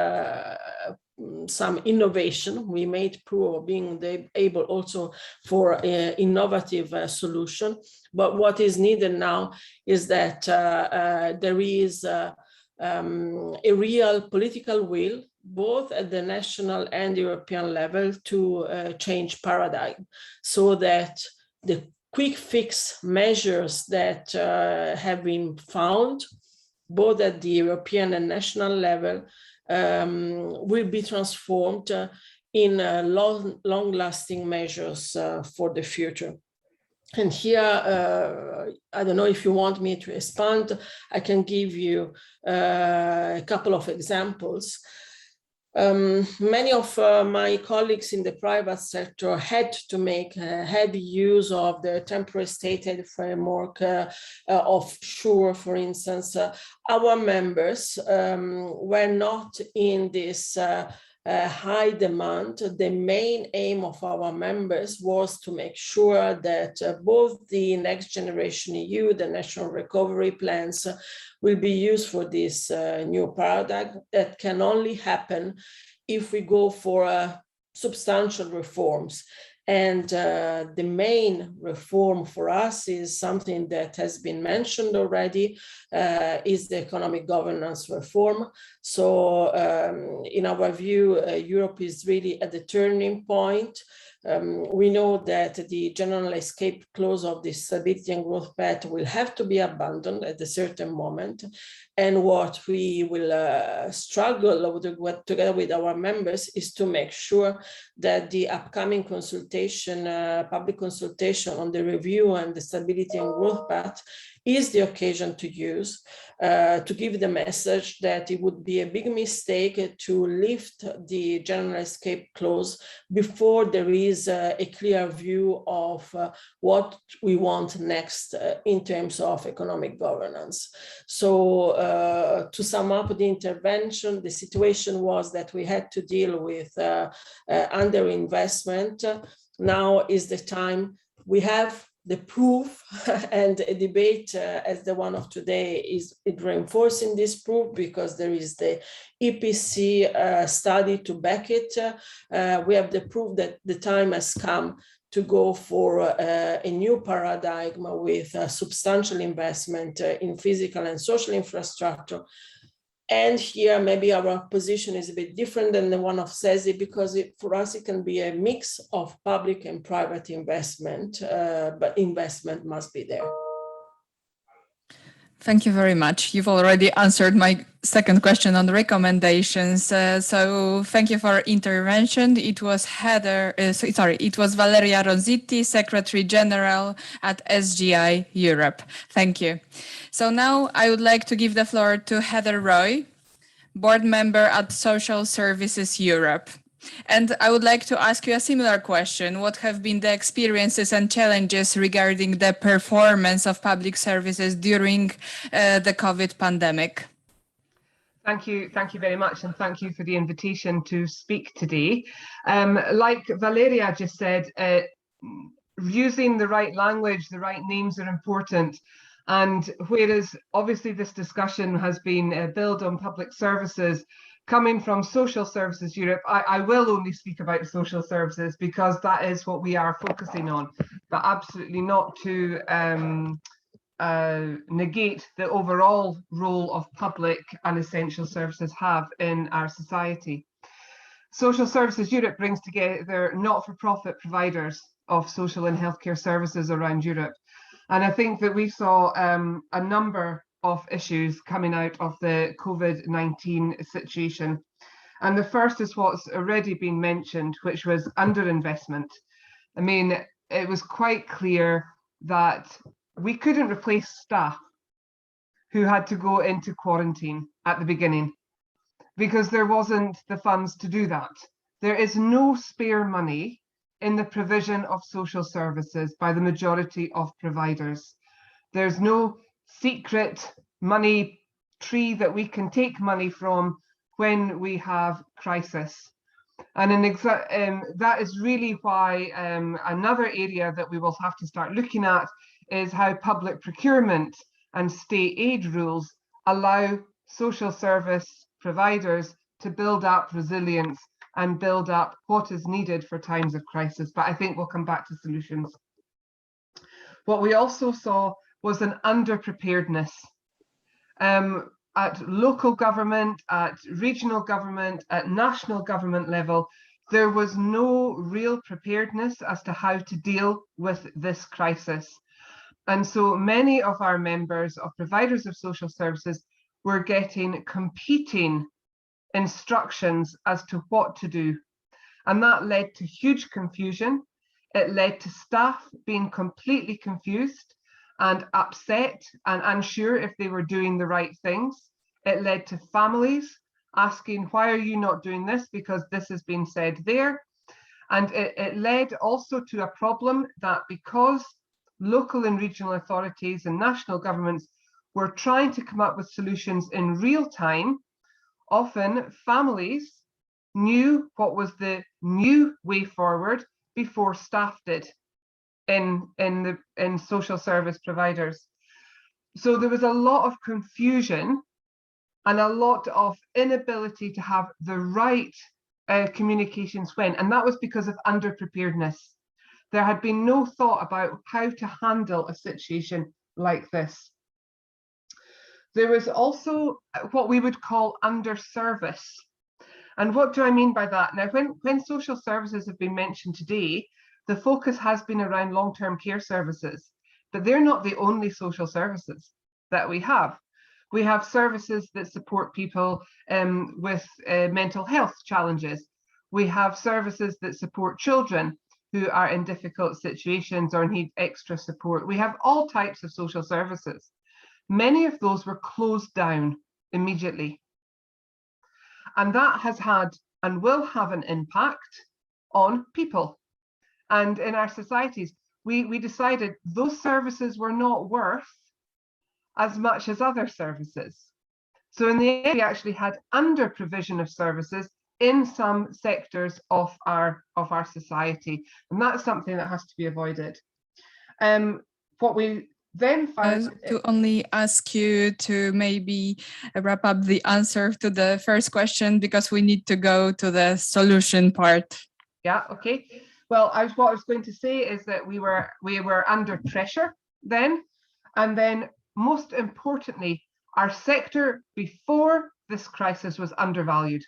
some innovation. We made proof of being able also for innovative solution. But what is needed now is that there is a real political will, both at the national and European level, to change paradigm, so that the quick fix measures that have been found, both at the European and national level, will be transformed in long-lasting measures for the future. And here, I don't know if you want me to expand, I can give you a couple of examples. Many of my colleagues in the private sector had to make heavy use of the temporary state aid framework of SURE, for instance. Our members were not in this high demand. The main aim of our members was to make sure that both the Next Generation EU, the national recovery plans, will be used for this new paradigm that can only happen if we go for substantial reforms. And the main reform for us is something that has been mentioned already, is the economic governance reform. So in our view, Europe is really at the turning point. We know that the general escape clause of the stability and growth pact will have to be abandoned at a certain moment. And what we will struggle with, together with our members, is to make sure that the upcoming consultation, public consultation on the review and the stability and growth pact is the occasion to use to give the message that it would be a big mistake to lift the general escape clause before there is a clear view of what we want next in terms of economic governance. So to sum up the intervention, the situation was that we had to deal with underinvestment. Now is the time. We have the proof, and a debate as the one of today is reinforcing this proof, because there is the EPC study to back it. We have the proof that the time has come to go for a new paradigm with substantial investment in physical and social infrastructure. And here, maybe our position is a bit different than the one of CESI, because for us, it can be a mix of public and private investment, but investment must be there. Thank you very much. You've already answered my second question on the recommendations. So thank you for intervention. It was it was Valeria Ronzitti, Secretary General at SGI Europe. Thank you. So now I would like to give the floor to Heather Roy, Board Member at Social Services Europe. And I would like to ask you a similar question. What have been the experiences and challenges regarding the performance of public services during the COVID pandemic? Thank you very much, and thank you for the invitation to speak today. Like Valeria just said, using the right language, the right names are important. And whereas obviously this discussion has been built on public services, coming from Social Services Europe, I will only speak about social services because that is what we are focusing on, but absolutely not to negate the overall role of public and essential services have in our society. Social Services Europe brings together not-for-profit providers of social and healthcare services around Europe. And I think that we saw a number of issues coming out of the COVID-19 situation. And the first is what's already been mentioned, which was underinvestment. I mean, it was quite clear that we couldn't replace staff who had to go into quarantine at the beginning because there wasn't the funds to do that. There is no spare money in the provision of social services by the majority of providers. There's no secret money tree that we can take money from when we have crisis. And that is really why another area that we will have to start looking at is how public procurement and state aid rules allow social service providers to build up resilience and build up what is needed for times of crisis. But I think we'll come back to solutions. What we also saw was an underpreparedness at local government, at regional government, at national government level. There was no real preparedness as to how to deal with this crisis. And so many of our members of providers of social services were getting competing instructions as to what to do. And that led to huge confusion. It led to staff being completely confused and upset and unsure if they were doing the right things. It led to families asking, why are you not doing this? Because this has been said there. And it led also to a problem that because local and regional authorities and national governments were trying to come up with solutions in real time, often families knew what was the new way forward before staff did in social service providers. So there was a lot of confusion and a lot of inability to have the right communications when, and that was because of underpreparedness. There had been no thought about how to handle a situation like this. There was also what we would call underservice. And what do I mean by that? Now, when social services have been mentioned today, the focus has been around long-term care services, but they're not the only social services that we have. We have services that support people with mental health challenges. We have services that support children who are in difficult situations or need extra support. We have all types of social services. Many of those were closed down immediately. And that has had and will have an impact on people. And in our societies, we decided those services were not worth as much as other services. So in the end, we actually had under provision of services in some sectors of our society, and that's something that has to be avoided. What we then found to only ask you to maybe wrap up the answer to the first question, because we need to go to the solution part. Yeah, okay. Well, what I was going to say is that we were under pressure then, and then most importantly, our sector before this crisis was undervalued.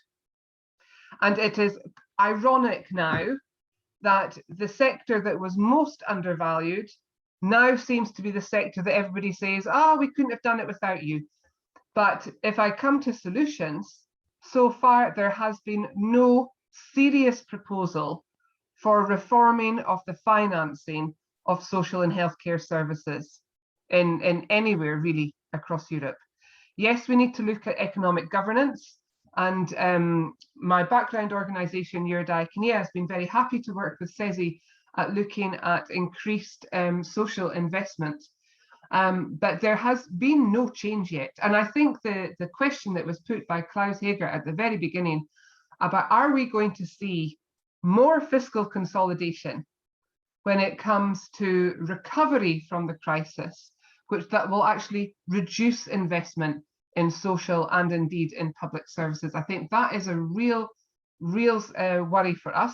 And it is ironic now that the sector that was most undervalued now seems to be the sector that everybody says, oh, we couldn't have done it without you. But if I come to solutions, so far there has been no serious proposal for reforming of the financing of social and healthcare services in anywhere really across Europe. Yes, we need to look at economic governance, and my background organisation, EURACTIV, has been very happy to work with CESI at looking at increased social investment. But there has been no change yet. And I think the question that was put by Klaus Heger at the very beginning about, are we going to see more fiscal consolidation when it comes to recovery from the crisis, which that will actually reduce investment in social and indeed in public services? I think that is a real worry for us.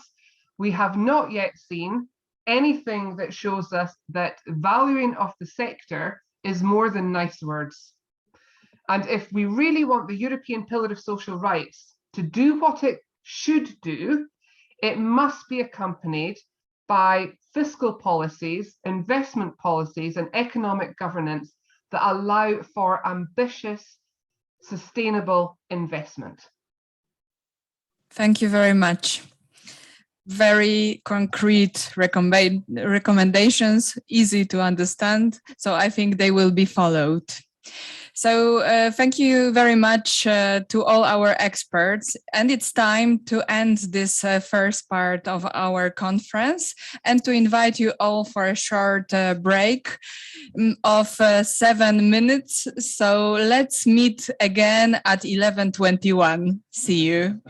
We have not yet seen anything that shows us that valuing of the sector is more than nice words. And if we really want the European Pillar of Social Rights to do what it should do, it must be accompanied by fiscal policies, investment policies, and economic governance that allow for ambitious, sustainable investment. Thank you very much. Very concrete recommendations, easy to understand. So I think they will be followed. So thank you very much to all our experts. And it's time to end this first part of our conference and to invite you all for a short break of 7 minutes. So let's meet again at 11:21. See you.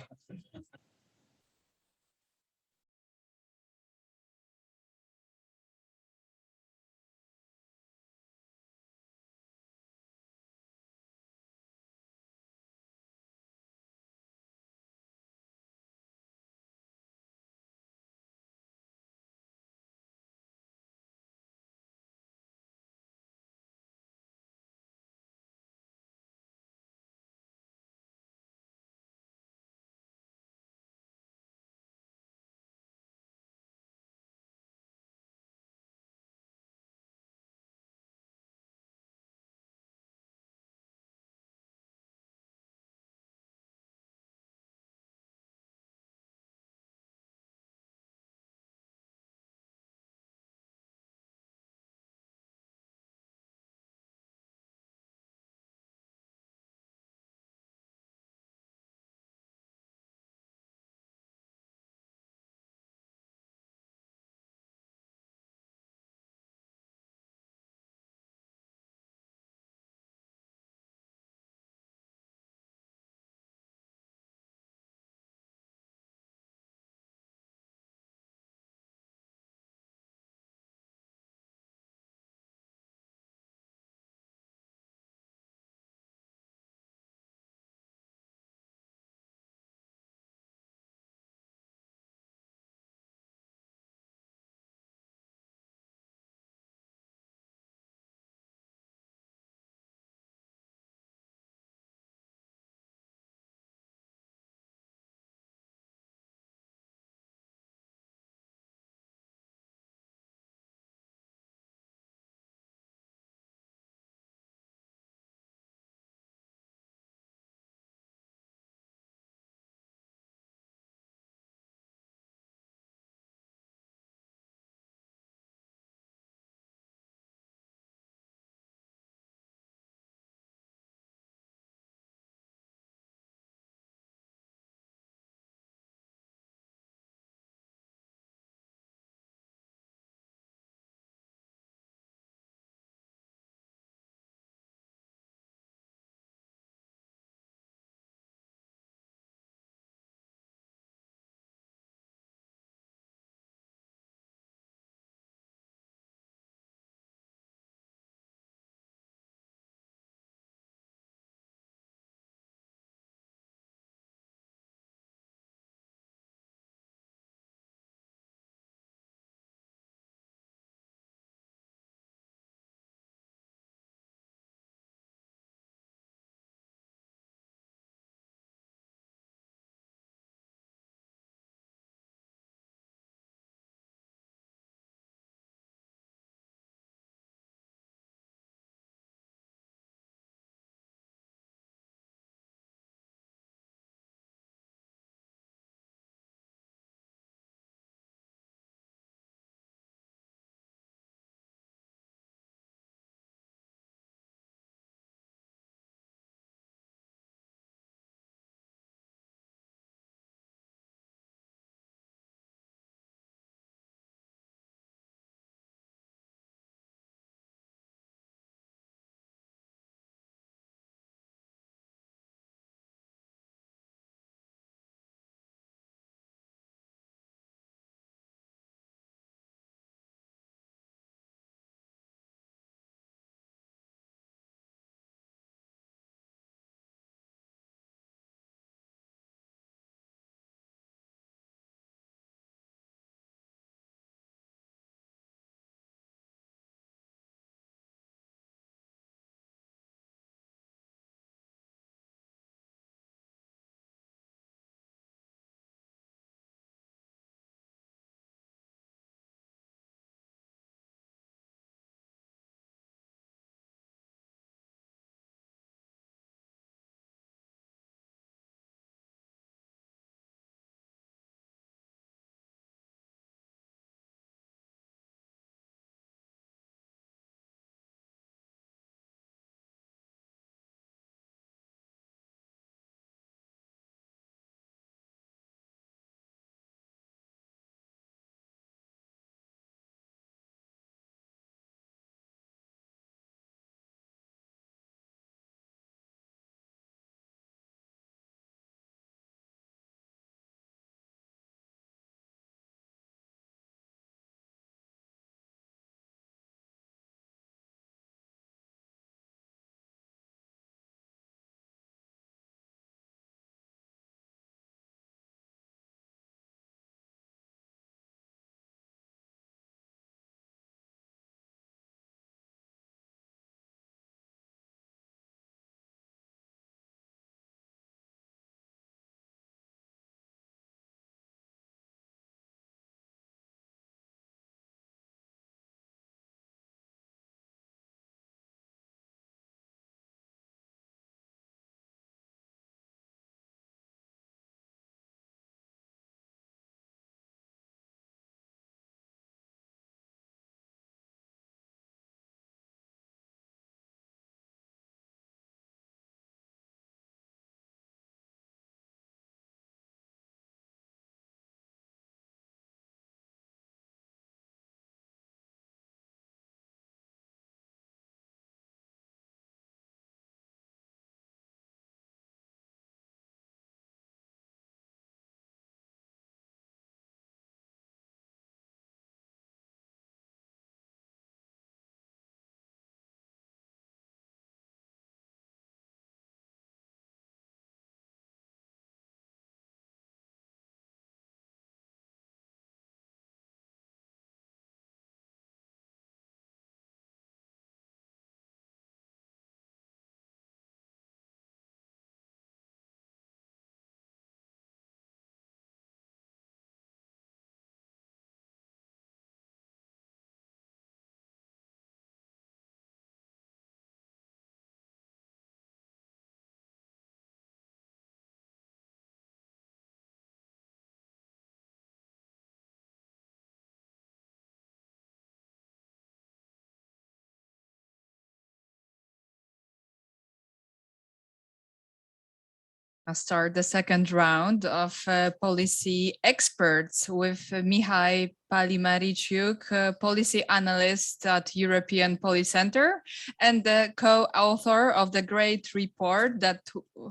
start the second round of policy experts with Mihai Palimariciuc, policy analyst at European Policy Center and the co-author of the great report that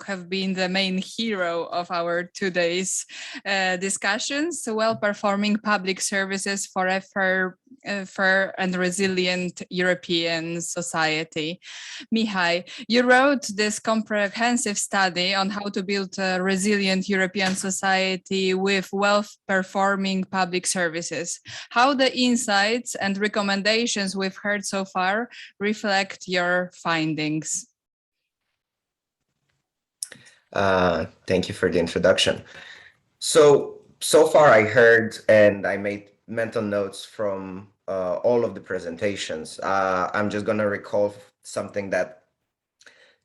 have been the main hero of our today's discussions, well-performing public services for a fair and resilient European society. Mihai, you wrote this comprehensive study on how to build a resilient European society with well-performing public services. How the insights and recommendations we've heard so far reflect your findings? Thank you for the introduction. So far I heard and I made mental notes from all of the presentations. I'm just going to recall something that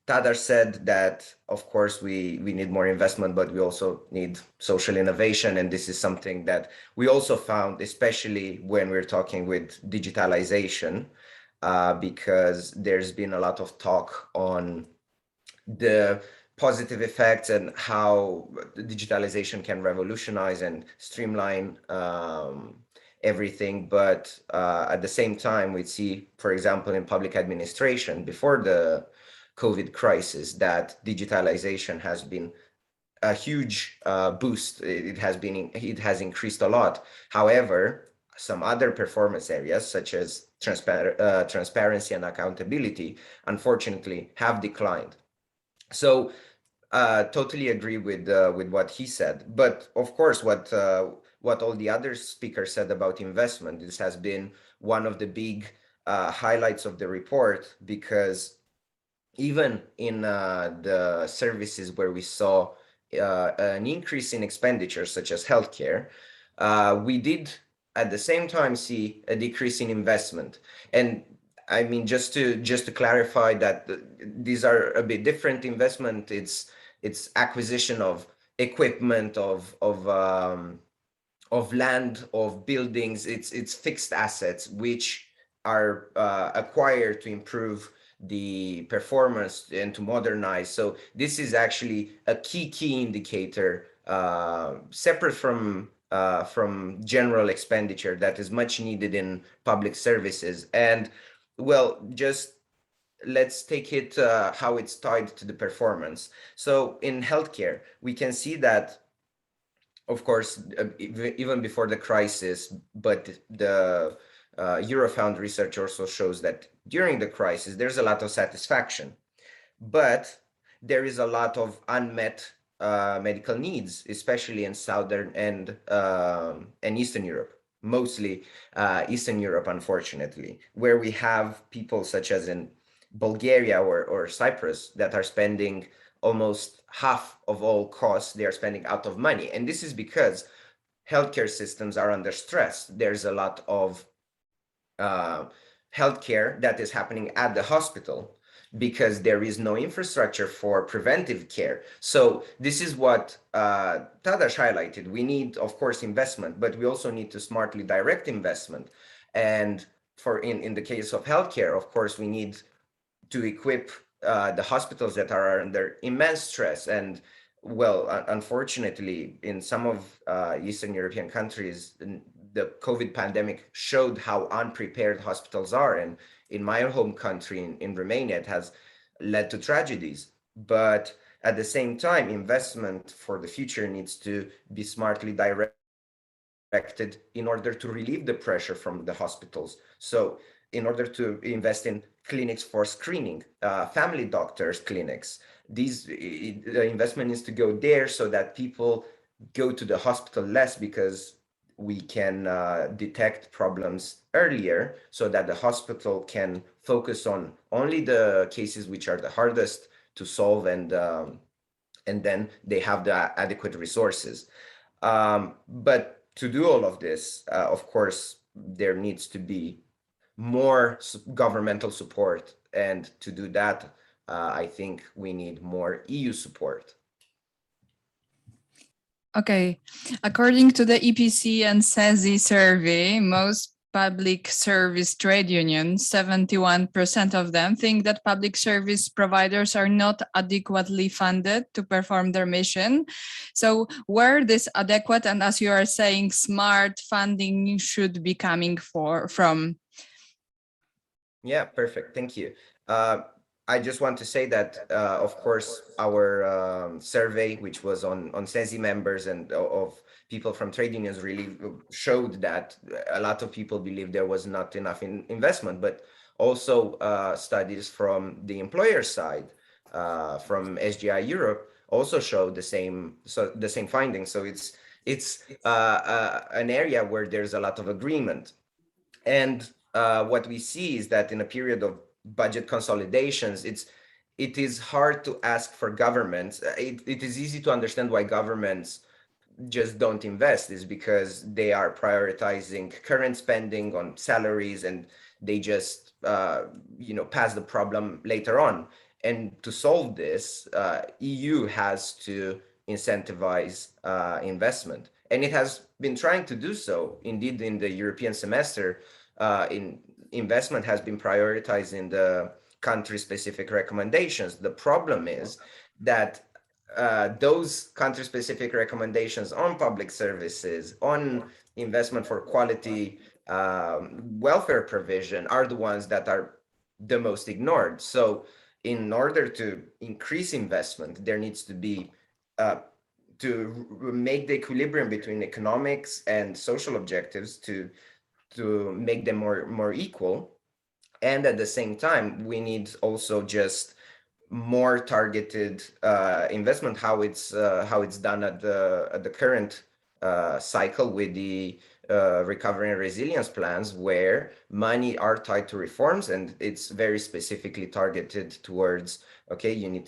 Tadas said, that of course we need more investment, but we also need social innovation. And this is something that we also found, especially when we're talking with digitalization, because there's been a lot of talk on the positive effects and how digitalization can revolutionize and streamline everything. But at the same time, we see, for example, in public administration before the COVID crisis, that digitalization has been a huge boost. It has increased a lot. However, some other performance areas, such as transparency and accountability, unfortunately, have declined. So totally agree with what he said. But of course, what all the other speakers said about investment, this has been one of the big highlights of the report, because even in the services where we saw an increase in expenditures, such as healthcare, we did at the same time see a decrease in investment. And I mean, just to clarify that these are a bit different. Investment, it's acquisition of equipment, of land, of buildings. It's fixed assets which are acquired to improve the performance and to modernize. So this is actually a key indicator, separate from general expenditure, that is much needed in public services. And well, just let's take it how it's tied to the performance. So in healthcare, we can see that, of course, even before the crisis, but the Eurofound research also shows that during the crisis, there's a lot of satisfaction, but there is a lot of unmet medical needs, especially in Southern and Eastern Europe, mostly Eastern Europe, unfortunately, where we have people such as in Bulgaria or Cyprus that are spending almost half of all costs they are spending out of money. And this is because healthcare systems are under stress. There's a lot of healthcare that is happening at the hospital because there is no infrastructure for preventive care. So this is what Tadas highlighted. We need, of course, investment, but we also need to smartly direct investment. And in the case of healthcare, of course, we need to equip the hospitals that are under immense stress. And well, unfortunately, in some of Eastern European countries, the COVID pandemic showed how unprepared hospitals are. And in my home country, in Romania, it has led to tragedies. But at the same time, investment for the future needs to be smartly directed in order to relieve the pressure from the hospitals. So in order to invest in clinics for screening, family doctors clinics, the investment needs to go there so that people go to the hospital less, because we can detect problems earlier, so that the hospital can focus on only the cases which are the hardest to solve, and then they have the adequate resources. But to do all of this, of course, there needs to be more governmental support. And to do that, I think we need more EU support. Okay, according to the EPC and CESI survey, most public service trade unions, 71% of them think that public service providers are not adequately funded to perform their mission. So where this adequate and, as you are saying, smart funding should be coming from? Yeah, perfect. Thank you. I just want to say that, of course, our survey, which was on CESI members and of people from trade unions, really showed that a lot of people believe there was not enough investment, but also studies from the employer side, from SGI Europe, also showed the same findings. So it's an area where there's a lot of agreement. And what we see is that in a period of budget consolidations, it is hard to ask for governments. It is easy to understand why governments just don't invest, is because they are prioritizing current spending on salaries, and they just pass the problem later on. And to solve this, EU has to incentivize investment, and it has been trying to do so. Indeed, in the European semester, investment has been prioritized in the country-specific recommendations. The problem is that those country-specific recommendations on public services, on investment for quality welfare provision, are the ones that are the most ignored. So in order to increase investment, there needs to be to make the equilibrium between economics and social objectives to make them more equal. And at the same time, we need also just more targeted investment, how it's done at the current cycle with the recovery and resilience plans, where money are tied to reforms, and it's very specifically targeted towards, okay, you need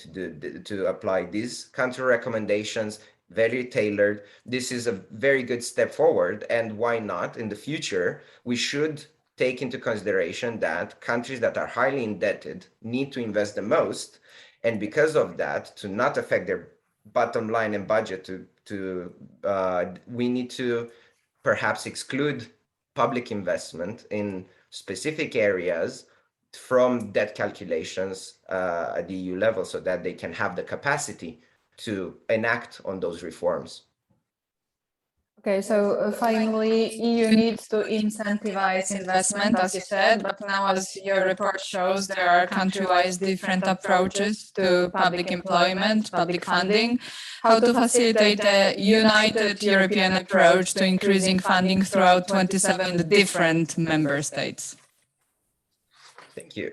to apply these country recommendations, very tailored. This is a very good step forward, and why not in the future we should take into consideration that countries that are highly indebted need to invest the most, and because of that, to not affect their bottom line and budget, we need to perhaps exclude public investment in specific areas from debt calculations at the EU level, so that they can have the capacity to enact on those reforms. Okay, so finally, EU needs to incentivize investment, as you said, but now, as your report shows, there are country-wise different approaches to public employment, public funding. How to facilitate a united European approach to increasing funding throughout 27 different member states? Thank you.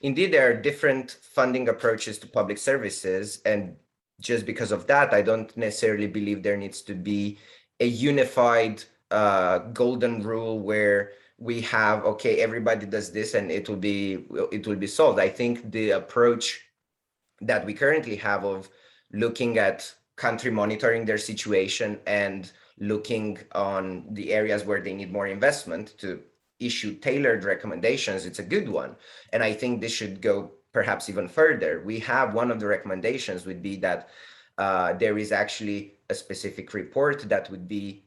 Indeed, there are different funding approaches to public services, and just because of that, I don't necessarily believe there needs to be a unified golden rule where we have, okay, everybody does this and it will be solved. I think the approach that we currently have of looking at country monitoring their situation and looking on the areas where they need more investment to issue tailored recommendations, it's a good one. And I think this should go perhaps even further. We have, one of the recommendations would be that there is actually a specific report that would be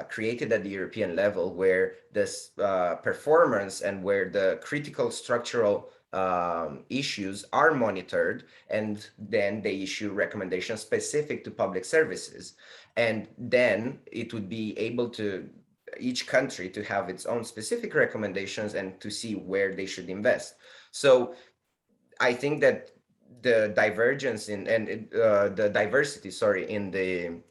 created at the European level, where this performance and where the critical structural issues are monitored, and then they issue recommendations specific to public services. And then it would be able to each country to have its own specific recommendations and to see where they should invest. So I think that the divergence in the diversity, in the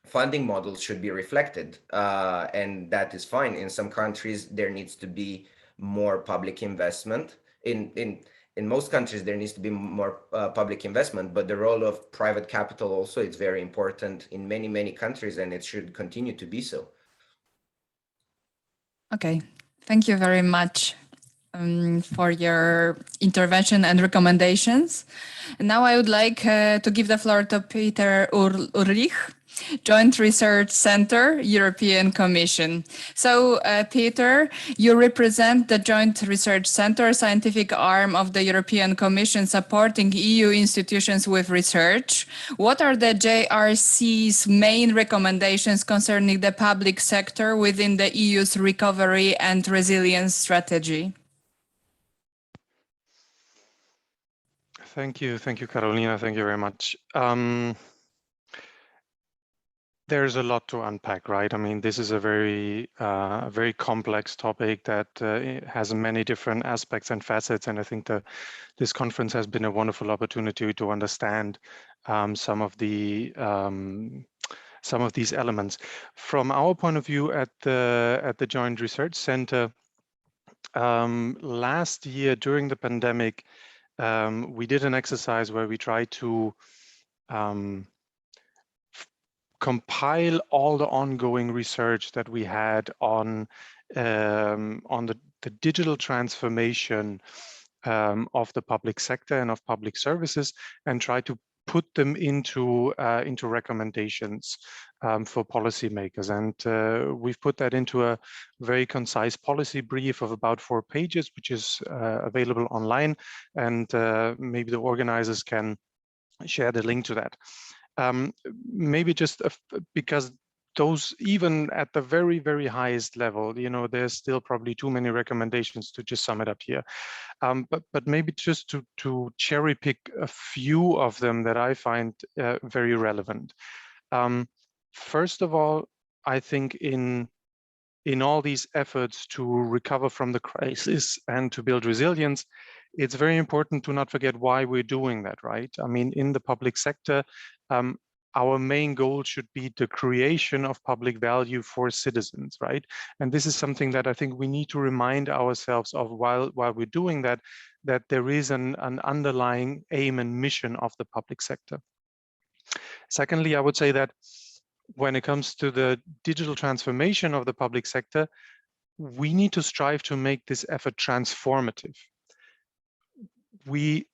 funding models should be reflected, and that is fine. In some countries, there needs to be more public investment. In most countries, there needs to be more public investment, but the role of private capital also is very important in many countries, and it should continue to be so. Okay, thank you very much for your intervention and recommendations. And now I would like to give the floor to Peter Ulrich. Joint Research Center, European Commission. So, Peter, you represent the Joint Research Center, scientific arm of the European Commission supporting EU institutions with research. What are the JRC's main recommendations concerning the public sector within the EU's recovery and resilience strategy? Thank you, Karolina. Thank you very much. There's a lot to unpack, right? I mean, this is a very complex topic that has many different aspects and facets, and I think this conference has been a wonderful opportunity to understand some of these elements. From our point of view at the Joint Research Center, last year during the pandemic, we did an exercise where we tried to compile all the ongoing research that we had on the digital transformation of the public sector and of public services, and try to put them into recommendations for policymakers. And we've put that into a very concise policy brief of about 4 pages, which is available online, and maybe the organizers can share the link to that. Maybe just because those, even at the very, very highest level, you know, there's still probably too many recommendations to just sum it up here. But maybe just to cherry pick a few of them that I find very relevant. First of all, I think in all these efforts to recover from the crisis and to build resilience, it's very important to not forget why we're doing that, right? I mean, in the public sector, our main goal should be the creation of public value for citizens, right? And this is something that I think we need to remind ourselves of while we're doing that, that there is an underlying aim and mission of the public sector. Secondly, I would say that when it comes to the digital transformation of the public sector, we need to strive to make this effort transformative. We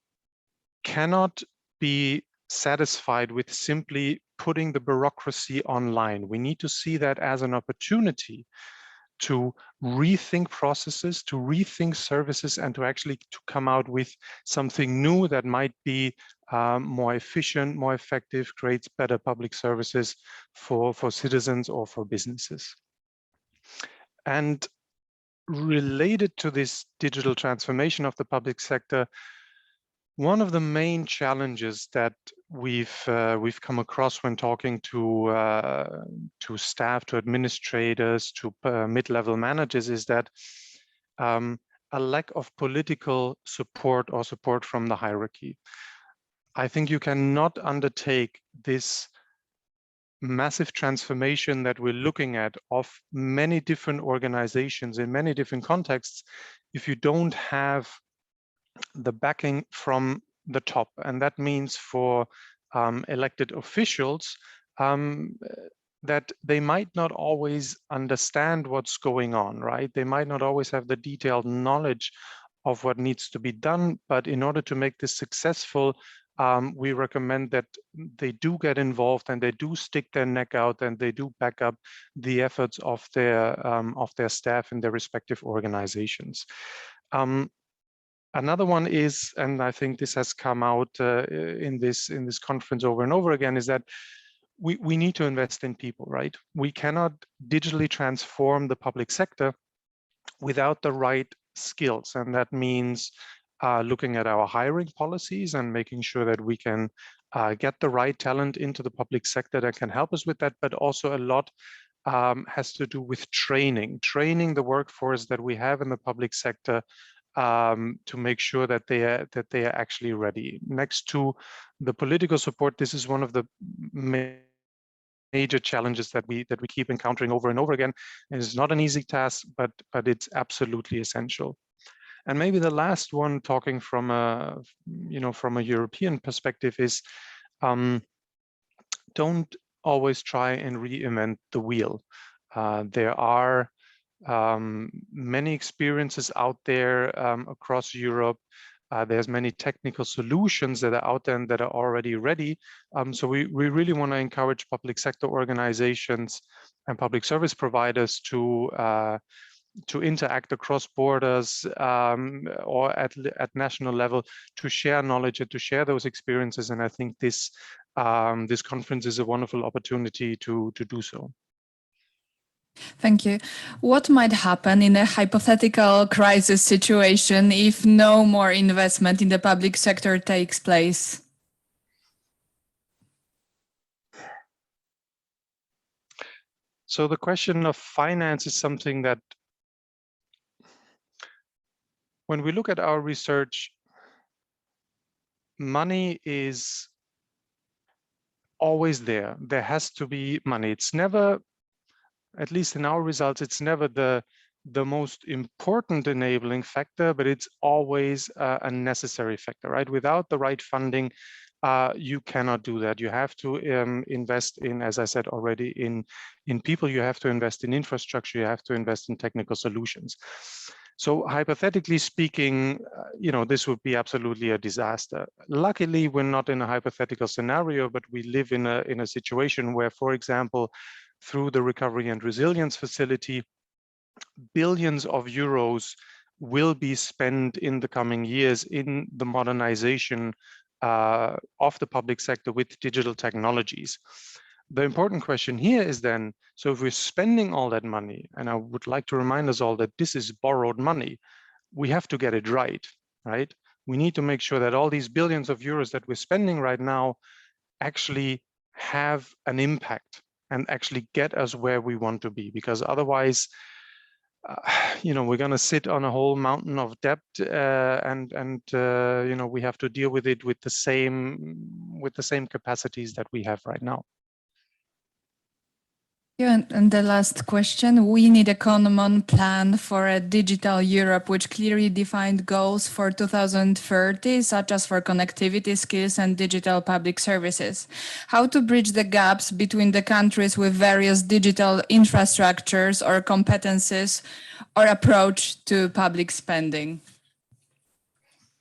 cannot be satisfied with simply putting the bureaucracy online. We need to see that as an opportunity to rethink processes, to rethink services, and to actually come out with something new that might be more efficient, more effective, creates better public services for citizens or for businesses. And related to this digital transformation of the public sector, one of the main challenges that we've come across when talking to staff, to administrators, to mid-level managers is that a lack of political support or support from the hierarchy. I think you cannot undertake this massive transformation that we're looking at of many different organizations in many different contexts if you don't have the backing from the top. And that means for elected officials that they might not always understand what's going on, right? They might not always have the detailed knowledge of what needs to be done, but in order to make this successful, we recommend that they do get involved and they do stick their neck out and they do back up the efforts of their staff in their respective organizations. Another one is, and I think this has come out in this conference over and over again, is that we need to invest in people, right? We cannot digitally transform the public sector without the right skills, and that means looking at our hiring policies and making sure that we can get the right talent into the public sector that can help us with that, but also a lot has to do with training the workforce that we have in the public sector to make sure that they are actually ready. Next to the political support, this is one of the major challenges that we keep encountering over and over again. And it's not an easy task, but it's absolutely essential. And maybe the last one, talking from a European perspective, is don't always try and reinvent the wheel. There are many experiences out there across Europe There's many technical solutions that are out there and that are already ready. So we really want to encourage public sector organizations and public service providers to interact across borders or at national level, to share knowledge and to share those experiences. And I think this this conference is a wonderful opportunity to do so. Thank you. What might happen in a hypothetical crisis situation if no more investment in the public sector takes place? So the question of finance is something that, when we look at our research, money is always there. There has to be money. It's never, at least in our results, it's never the most important enabling factor, but it's always a necessary factor, right? Without the right funding, you cannot do that. You have to invest in, as I said already, in people. You have to invest in infrastructure. You have to invest in technical solutions. So hypothetically speaking, this would be absolutely a disaster. Luckily, we're not in a hypothetical scenario, but we live in a situation where, for example, through the Recovery and Resilience Facility, billions of euros will be spent in the coming years in the modernization of the public sector with digital technologies. The important question here is then, so if we're spending all that money, and I would like to remind us all that this is borrowed money, we have to get it right? We need to make sure that all these billions of euros that we're spending right now actually have an impact and actually get us where we want to be, because otherwise, we're going to sit on a whole mountain of debt, and we have to deal with it with the same capacities that we have right now. And the last question, we need a common plan for a digital Europe, which clearly defined goals for 2030, such as for connectivity, skills, and digital public services. How to bridge the gaps between the countries with various digital infrastructures or competences or approach to public spending?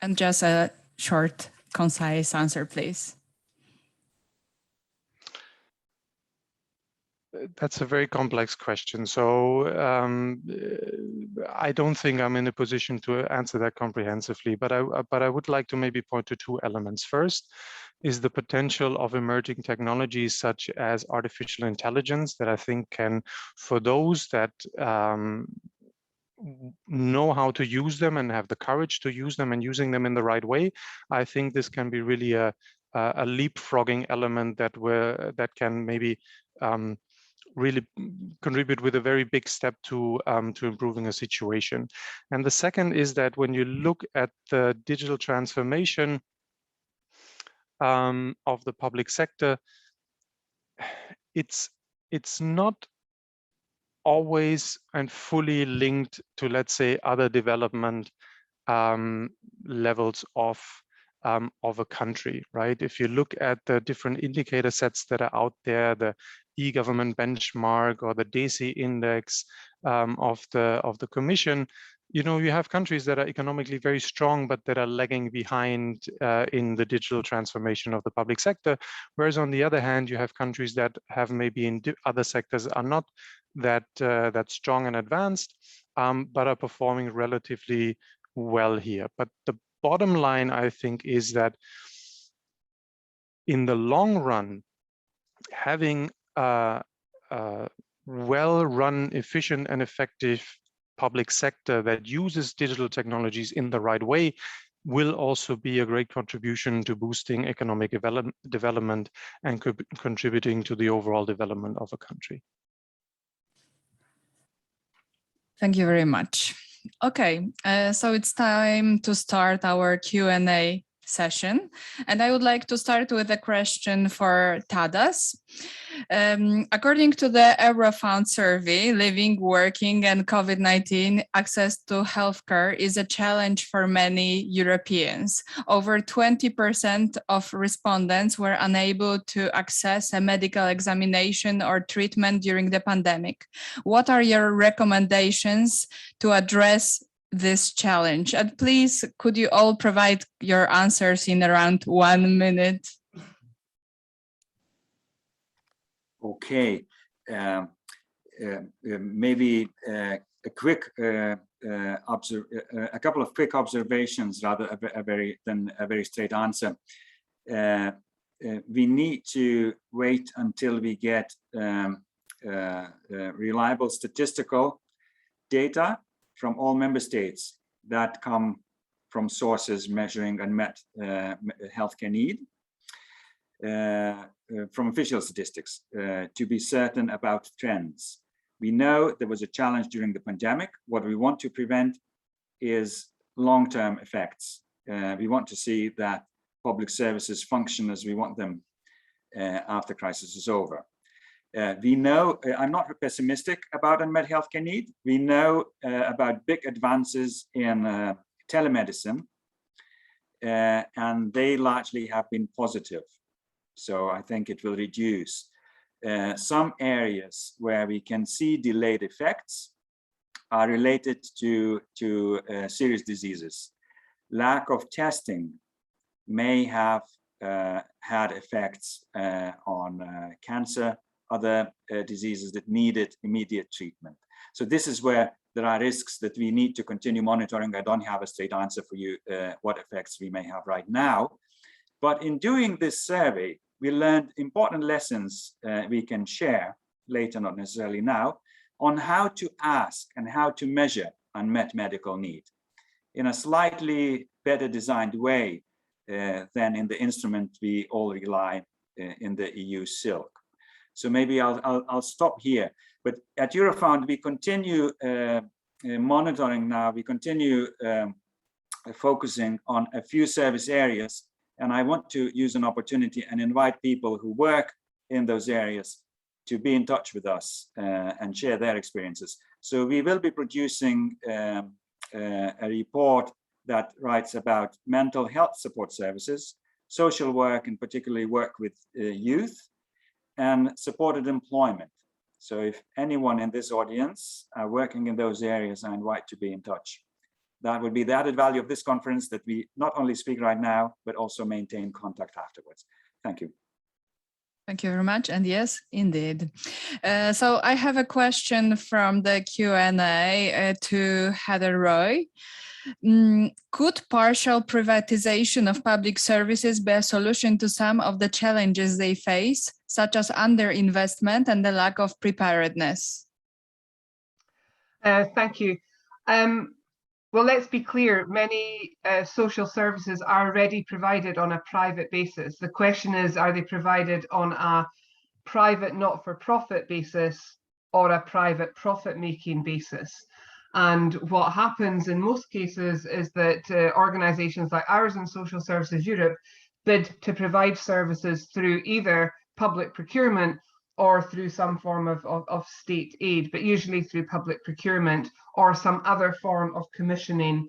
And just a short, concise answer, please. That's a very complex question. So I don't think I'm in a position to answer that comprehensively, but I would like to maybe point to two elements. First is the potential of emerging technologies such as artificial intelligence that I think can, for those that know how to use them and have the courage to use them and using them in the right way, I think this can be really a leapfrogging element that can maybe really contribute with a very big step to improving a situation. And the second is that when you look at the digital transformation of the public sector, it's not always and fully linked to, let's say, other development levels of a country, right? If you look at the different indicator sets that are out there, the e-government benchmark or the DESI index of the Commission, you have countries that are economically very strong, but that are lagging behind in the digital transformation of the public sector. Whereas on the other hand, you have countries that have maybe in other sectors are not that strong and advanced, but are performing relatively well here. But the bottom line, I think, is that in the long run, having a well-run, efficient, and effective public sector that uses digital technologies in the right way will also be a great contribution to boosting economic development and contributing to the overall development of a country. Thank you very much. Okay, so it's time to start our Q&A session. And I would like to start with a question for Tadas. According to the Eurofound survey, living, working, and COVID-19, access to healthcare is a challenge for many Europeans. Over 20% of respondents were unable to access a medical examination or treatment during the pandemic. What are your recommendations to address this challenge? And please, could you all provide your answers in around 1 minute? Okay, maybe a couple of quick observations rather than a very straight answer. We need to wait until we get reliable statistical data from all member states that come from sources measuring unmet healthcare need. From official statistics to be certain about trends. We know there was a challenge during the pandemic. What we want to prevent is long-term effects. We want to see that public services function as we want them after crisis is over. We know, I'm not pessimistic about unmet healthcare need. We know about big advances in telemedicine, and they largely have been positive. So I think it will reduce some areas where we can see delayed effects are related to serious diseases. Lack of testing may have had effects on cancer, other diseases that needed immediate treatment. So this is where there are risks that we need to continue monitoring. I don't have a straight answer for you what effects we may have right now. But in doing this survey, we learned important lessons we can share later, not necessarily now, on how to ask and how to measure unmet medical need in a slightly better designed way than in the instrument we all rely in the EU Silk. So maybe I'll stop here. But at Eurofound, we continue monitoring now, we continue focusing on a few service areas. And I want to use an opportunity and invite people who work in those areas to be in touch with us and share their experiences. So we will be producing a report that writes about mental health support services, social work, and particularly work with youth, and supported employment. So if anyone in this audience are working in those areas, I invite to be in touch. That would be the added value of this conference, that we not only speak right now, but also maintain contact afterwards. Thank you. Thank you very much. And yes, indeed. So I have a question from the Q&A to Heather Roy. Could partial privatization of public services be a solution to some of the challenges they face, such as underinvestment and the lack of preparedness? Thank you. Well, let's be clear, many social services are already provided on a private basis. The question is, are they provided on a private not-for-profit basis or a private profit-making basis? And what happens in most cases is that organizations like ours in Social Services Europe bid to provide services through either public procurement or through some form of state aid, but usually through public procurement or some other form of commissioning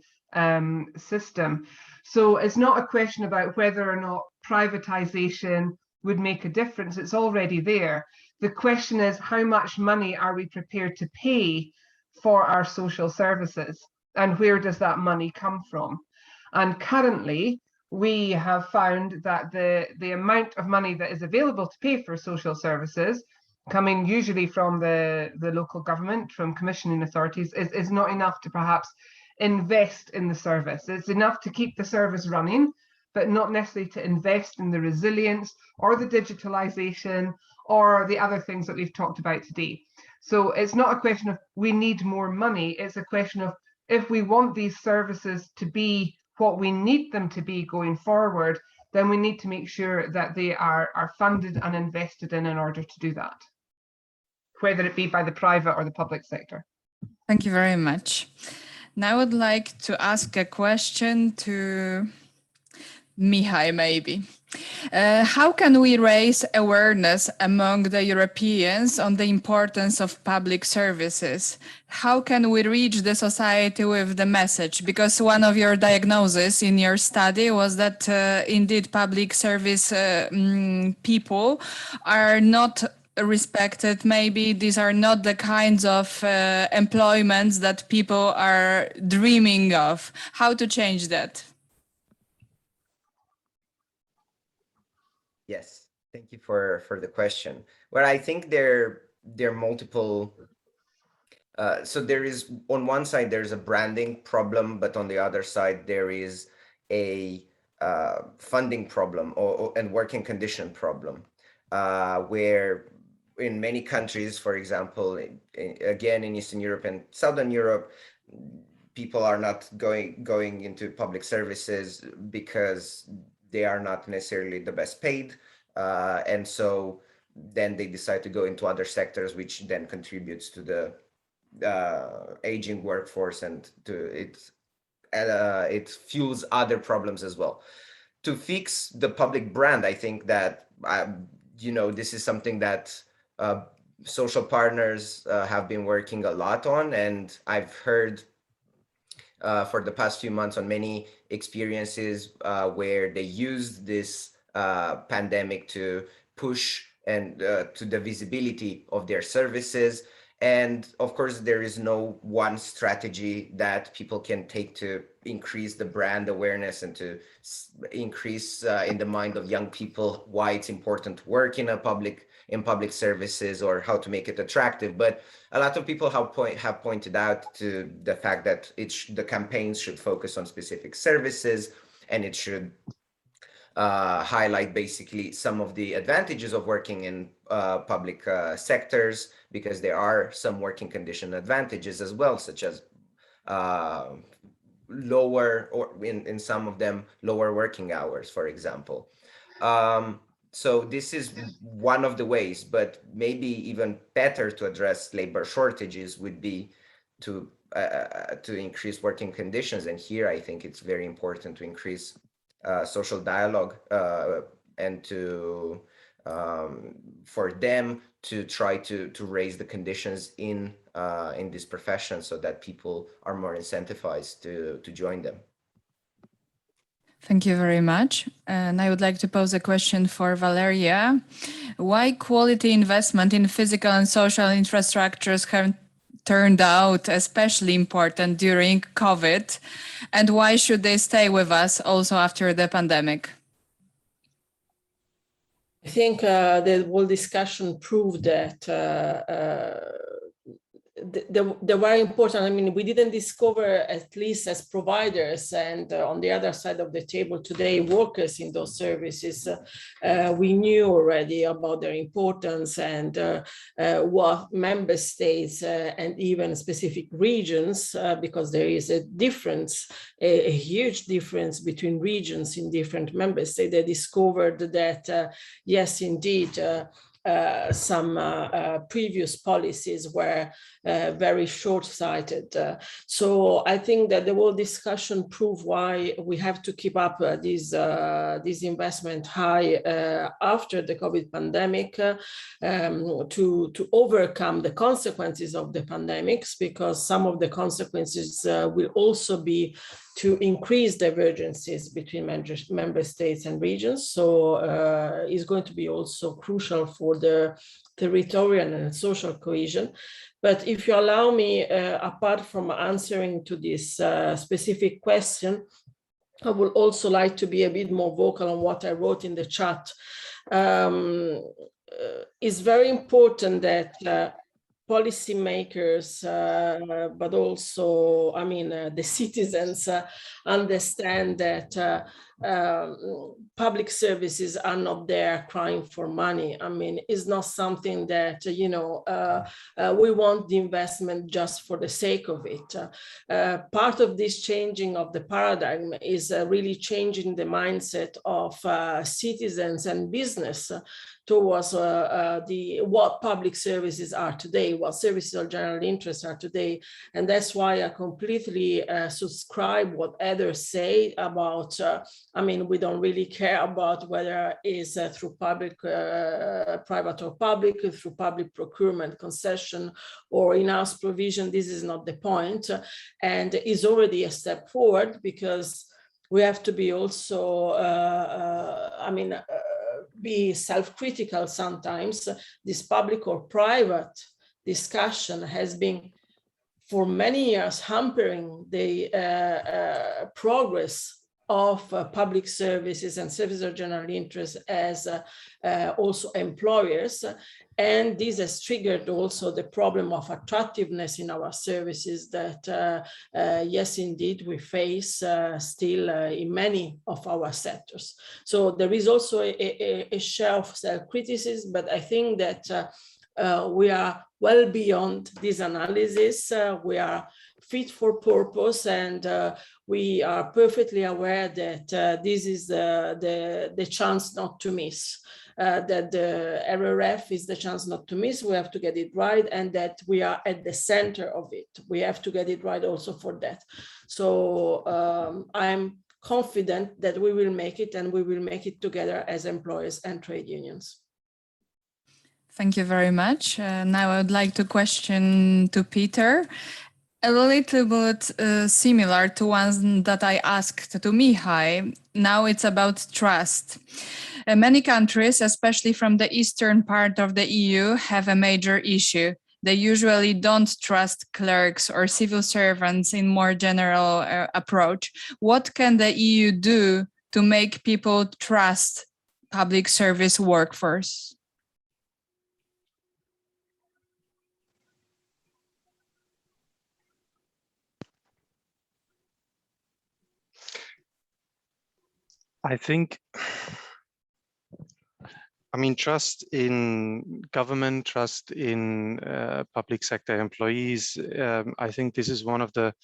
system. So it's not a question about whether or not privatization would make a difference. It's already there. The question is, how much money are we prepared to pay for our social services, and where does that money come from? And currently, we have found that the amount of money that is available to pay for social services, coming usually from the local government, from commissioning authorities, is not enough to perhaps invest in the service. It's enough to keep the service running, but not necessarily to invest in the resilience or the digitalization or the other things that we've talked about today. So it's not a question of we need more money, it's a question of if we want these services to be what we need them to be going forward, then we need to make sure that they are funded and invested in order to do that, whether it be by the private or the public sector. Thank you very much. Now I would like to ask a question to Mihai, maybe. How can we raise awareness among the Europeans on the importance of public services? How can we reach the society with the message? Because one of your diagnoses in your study was that indeed public service people are not respected, maybe these are not the kinds of employments that people are dreaming of. How to change that? Yes, thank you for the question. Well, I think there are multiple. So there is, on one side, there's a branding problem, but on the other side, there is a funding problem and working condition problem, where in many countries, for example, again in Eastern Europe and Southern Europe, people are not going into public services because they are not necessarily the best paid, and so then they decide to go into other sectors, which then contributes to the aging workforce, and it fuels other problems as well. To fix the public brand, I think that this is something that social partners have been working a lot on, and I've heard for the past few months on many experiences where they used this pandemic to push and to the visibility of their services. And of course, there is no one strategy that people can take to increase the brand awareness and to increase in the mind of young people why it's important to work in public services, or how to make it attractive. But a lot of people have pointed out to the fact that the campaigns should focus on specific services, and it should highlight basically some of the advantages of working in public sectors, because there are some working condition advantages as well, such as lower, or in some of them, lower working hours, for example. So this is one of the ways, but maybe even better to address labor shortages would be to increase working conditions. And here I think it's very important to increase social dialogue and to for them to try to raise the conditions in this profession, so that people are more incentivized to join them. Thank you very much. And I would like to pose a question for Valeria. Why quality investment in physical and social infrastructures have turned out especially important during COVID, and why should they stay with us also after the pandemic? I think the whole discussion proved that they were important. I mean, we didn't discover, at least as providers, and on the other side of the table today, workers in those services, we knew already about their importance, and what member states and even specific regions, because there is a difference, a huge difference between regions in different member states. They discovered that, yes, indeed, some previous policies were very short-sighted. So I think that the whole discussion proved why we have to keep up this investment high after the COVID pandemic, to overcome the consequences of the pandemics, because some of the consequences will also be to increase divergences between member states and regions. So it's going to be also crucial for the territorial and social cohesion. But if you allow me, apart from answering to this specific question, I would also like to be a bit more vocal on what I wrote in the chat. It's very important that policymakers, but also, I mean, the citizens understand that public services are not there crying for money. I mean, it's not something that, we want the investment just for the sake of it. Part of this changing of the paradigm is really changing the mindset of citizens and business towards what public services are today, what services of general interest are today. And that's why I completely subscribe what others say about, we don't really care about whether it's through public, private or public, through public procurement, concession, or in-house provision. This is not the point. And it's already a step forward, because we have to be also, be self-critical sometimes, this public or private discussion has been for many years hampering the progress of public services and services of general interest as also employers. And this has triggered also the problem of attractiveness in our services that, yes, indeed, we face still in many of our sectors. So there is also a share of self-criticism, but I think that we are well beyond this analysis. We are fit for purpose, and we are perfectly aware that this is the chance not to miss. That the RRF is the chance not to miss. We have to get it right, and that we are at the center of it. We have to get it right also for that. So I'm confident that we will make it, and we will make it together as employers and trade unions. Thank you very much. Now I would like to question to Peter, a little bit similar to one that I asked to Mihai. Now it's about trust. Many countries, especially from the eastern part of the EU, have a major issue. They usually don't trust clerks or civil servants in more general approach. What can the EU do to make people trust public service workforce? I think, I mean, trust in government, trust in public sector employees. I think this is one of the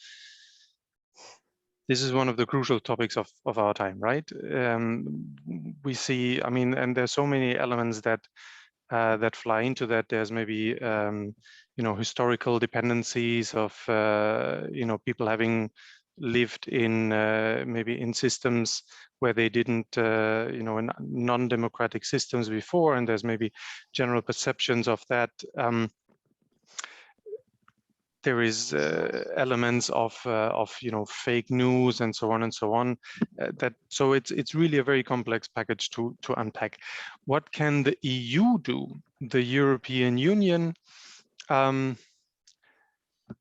crucial topics of our time, right? We see, I mean, and there's so many elements that that fly into that. There's maybe you know, historical dependencies of you know, people having lived in maybe in systems where they didn't, you know, in non-democratic systems before, and there's maybe general perceptions of that. There is elements of you know, fake news and so on and so on. That so it's really a very complex package to unpack. What can the EU do? The European Union.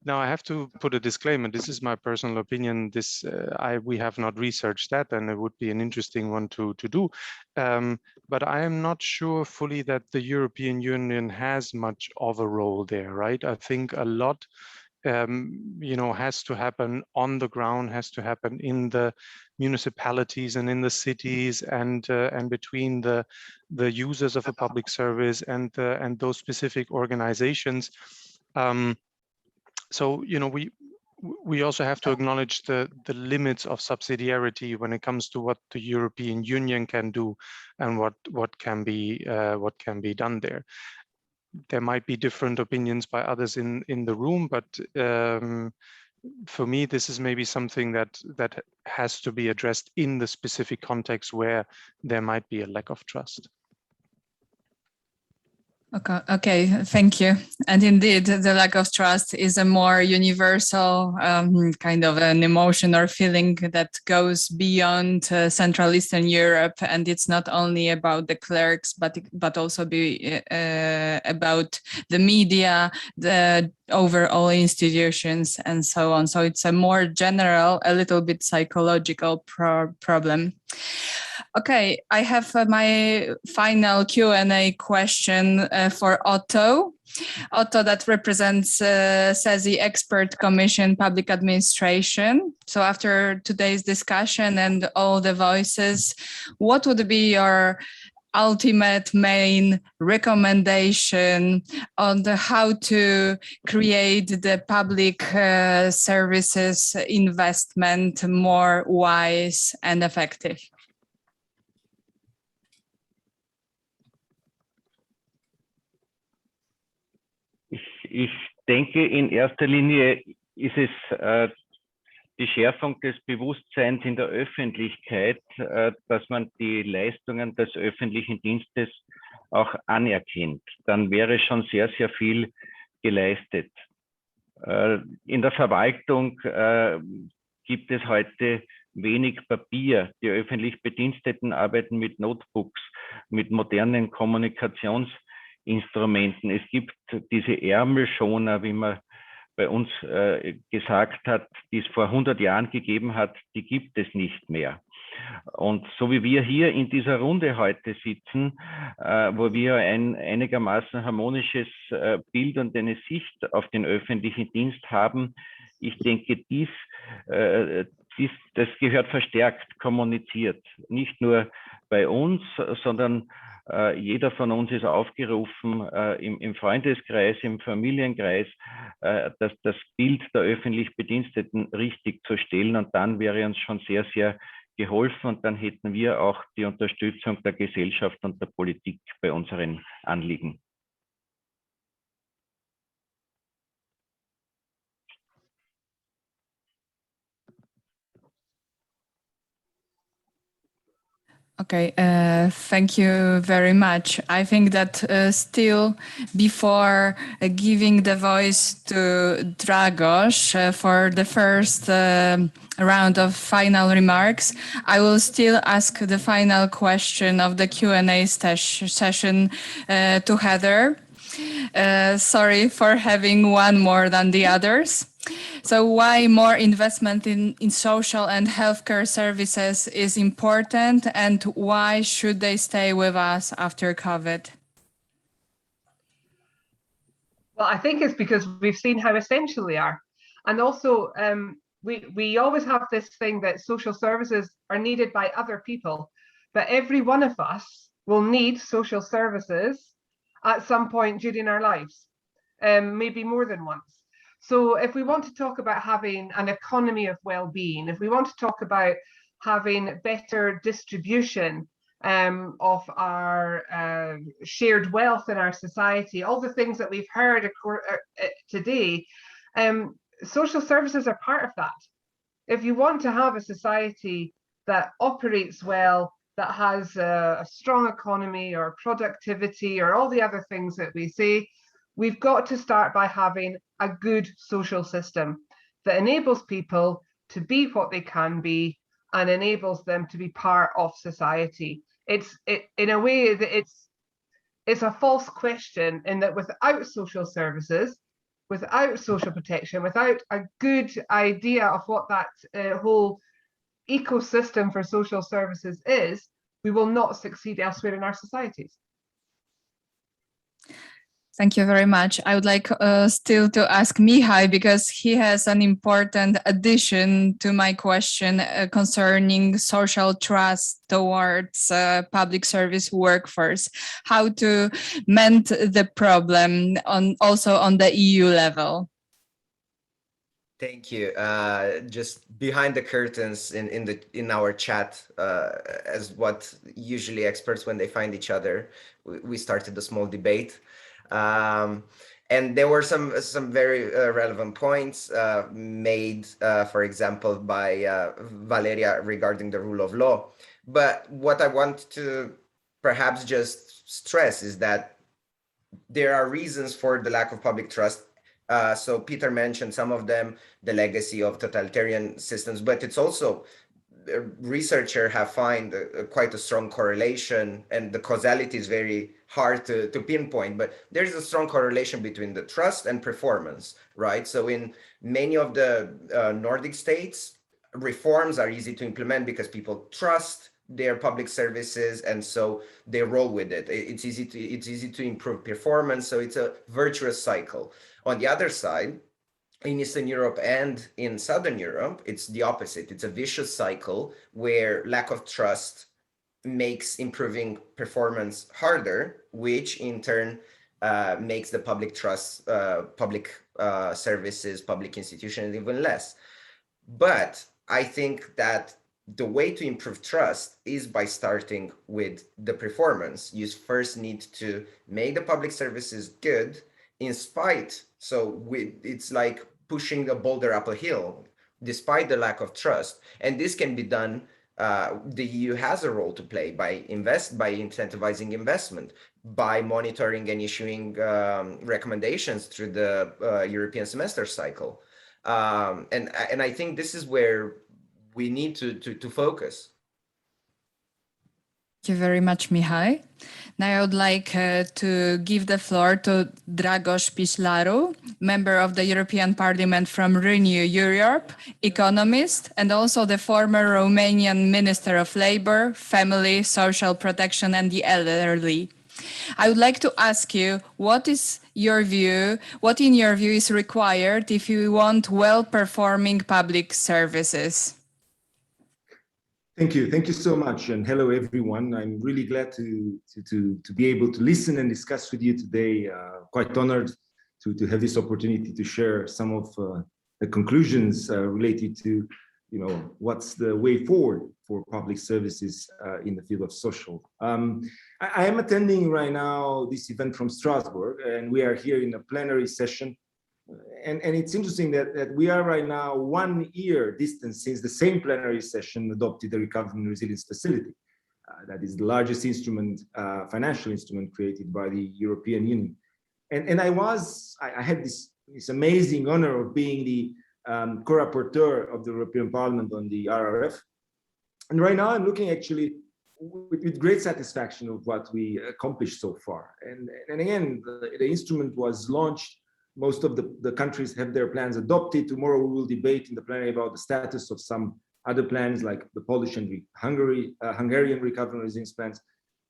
Now I have to put a disclaimer. This is my personal opinion. This we have not researched that, and it would be an interesting one to do. But I am not sure fully that the European Union has much of a role there, right? I think a lot, you know, has to happen on the ground, has to happen in the municipalities and in the cities, and between the users of a public service and those specific organizations. So, you know, we also have to acknowledge the limits of subsidiarity when it comes to what the European Union can do and what can be done there. There might be different opinions by others in the room, but for me, this is maybe something that has to be addressed in the specific context where there might be a lack of trust. Okay, thank you. And indeed, the lack of trust is a more universal kind of an emotion or feeling that goes beyond Central Eastern Europe, and it's not only about the clerks, but also about the media, the overall institutions, and so on. So it's a more general, a little bit psychological problem. Okay, I have my final Q&A question for Otto. Otto, that represents CESI Expert Commission Public Administration. So after today's discussion and all the voices, what would be your ultimate main recommendation on how to create the public services investment more wise and effective? Ich denke, in erster Linie ist es die Schärfung des Bewusstseins in der Öffentlichkeit, dass man die Leistungen des öffentlichen Dienstes auch anerkennt. Dann wäre schon sehr, sehr viel geleistet. In der Verwaltung gibt es heute wenig Papier. Die öffentlich Bediensteten arbeiten mit Notebooks, mit modernen Kommunikationsinstrumenten. Es gibt diese Ärmelschoner, wie man bei uns gesagt hat, die es vor 100 Jahren gegeben hat, die gibt es nicht mehr. Und so wie wir hier in dieser Runde heute sitzen, wo wir ein einigermaßen harmonisches Bild und eine Sicht auf den öffentlichen Dienst haben, ich denke, das gehört verstärkt kommuniziert. Nicht nur bei uns, sondern jeder von uns ist aufgerufen, im Freundeskreis, im Familienkreis, das Bild der öffentlich Bediensteten richtig zu stellen. Und dann wäre uns schon sehr, sehr geholfen. Und dann hätten wir auch die Unterstützung der Gesellschaft und der Politik bei unseren Anliegen. Okay, thank you very much. I think that still before giving the voice to Dragoș for the first round of final remarks, I will still ask the final question of the Q&A session to Heather. Sorry for having one more than the others. So why more investment in social and healthcare services is important, and why should they stay with us after COVID? Well, I think it's because we've seen how essential they are. And also, we always have this thing that social services are needed by other people, but every one of us will need social services at some point during our lives, maybe more than once. So if we want to talk about having an economy of well-being, if we want to talk about having better distribution of our shared wealth in our society, all the things that we've heard today, social services are part of that. If you want to have a society that operates well, that has a strong economy or productivity or all the other things that we say, we've got to start by having a good social system that enables people to be what they can be and enables them to be part of society. In a way that it's a false question, in that without social services, without social protection, without a good idea of what that whole ecosystem for social services is, we will not succeed elsewhere in our societies. Thank you very much. I would like still to ask Mihai, because he has an important addition to my question concerning social trust towards public service workforce. How to mend the problem also on the EU level? Thank you. Just behind the curtains in our chat, as what usually experts, when they find each other, we started a small debate. And there were some very relevant points made, for example, by Valeria regarding the rule of law. But what I want to perhaps just stress is that there are reasons for the lack of public trust. So Peter mentioned some of them, the legacy of totalitarian systems, but it's also researchers have found quite a strong correlation, and the causality is very hard to pinpoint, but there's a strong correlation between the trust and performance, right? So in many of the Nordic states, reforms are easy to implement because people trust their public services, and so they roll with it. It's easy to improve performance, so it's a virtuous cycle. On the other side, in Eastern Europe and in Southern Europe, it's the opposite. It's a vicious cycle where lack of trust makes improving performance harder, which in turn makes the public trust, public services, public institutions even less. But I think that the way to improve trust is by starting with the performance. You first need to make the public services good in spite. So it's like pushing the boulder up a hill, despite the lack of trust. And this can be done. The EU has a role to play by incentivizing investment, by monitoring and issuing recommendations through the European semester cycle. And I think this is where we need to focus. Thank you very much, Mihai. Now I would like to give the floor to Dragoș Pîslaru, member of the European Parliament from Renew Europe, economist, and also the former Romanian Minister of Labour, Family, Social Protection and the Elderly. I would like to ask you, what in your view is required if you want well-performing public services? Thank you so much, and hello everyone. I'm really glad to be able to listen and discuss with you today. Quite honored to have this opportunity to share some of the conclusions related to, what's the way forward for public services in the field of social. I am attending right now this event from Strasbourg, and we are here in a plenary session. And it's interesting that we are right now 1 year distance since the same plenary session adopted the Recovery and Resilience Facility. That is the largest instrument, financial instrument created by the European Union. And I had this amazing honor of being the co-rapporteur of the European Parliament on the RRF. And right now I'm looking actually with great satisfaction of what we accomplished so far. And again, the instrument was launched. Most of the countries have their plans adopted. Tomorrow we will debate in the plenary about the status of some other plans like the Polish and Hungarian recovery and resilience plans.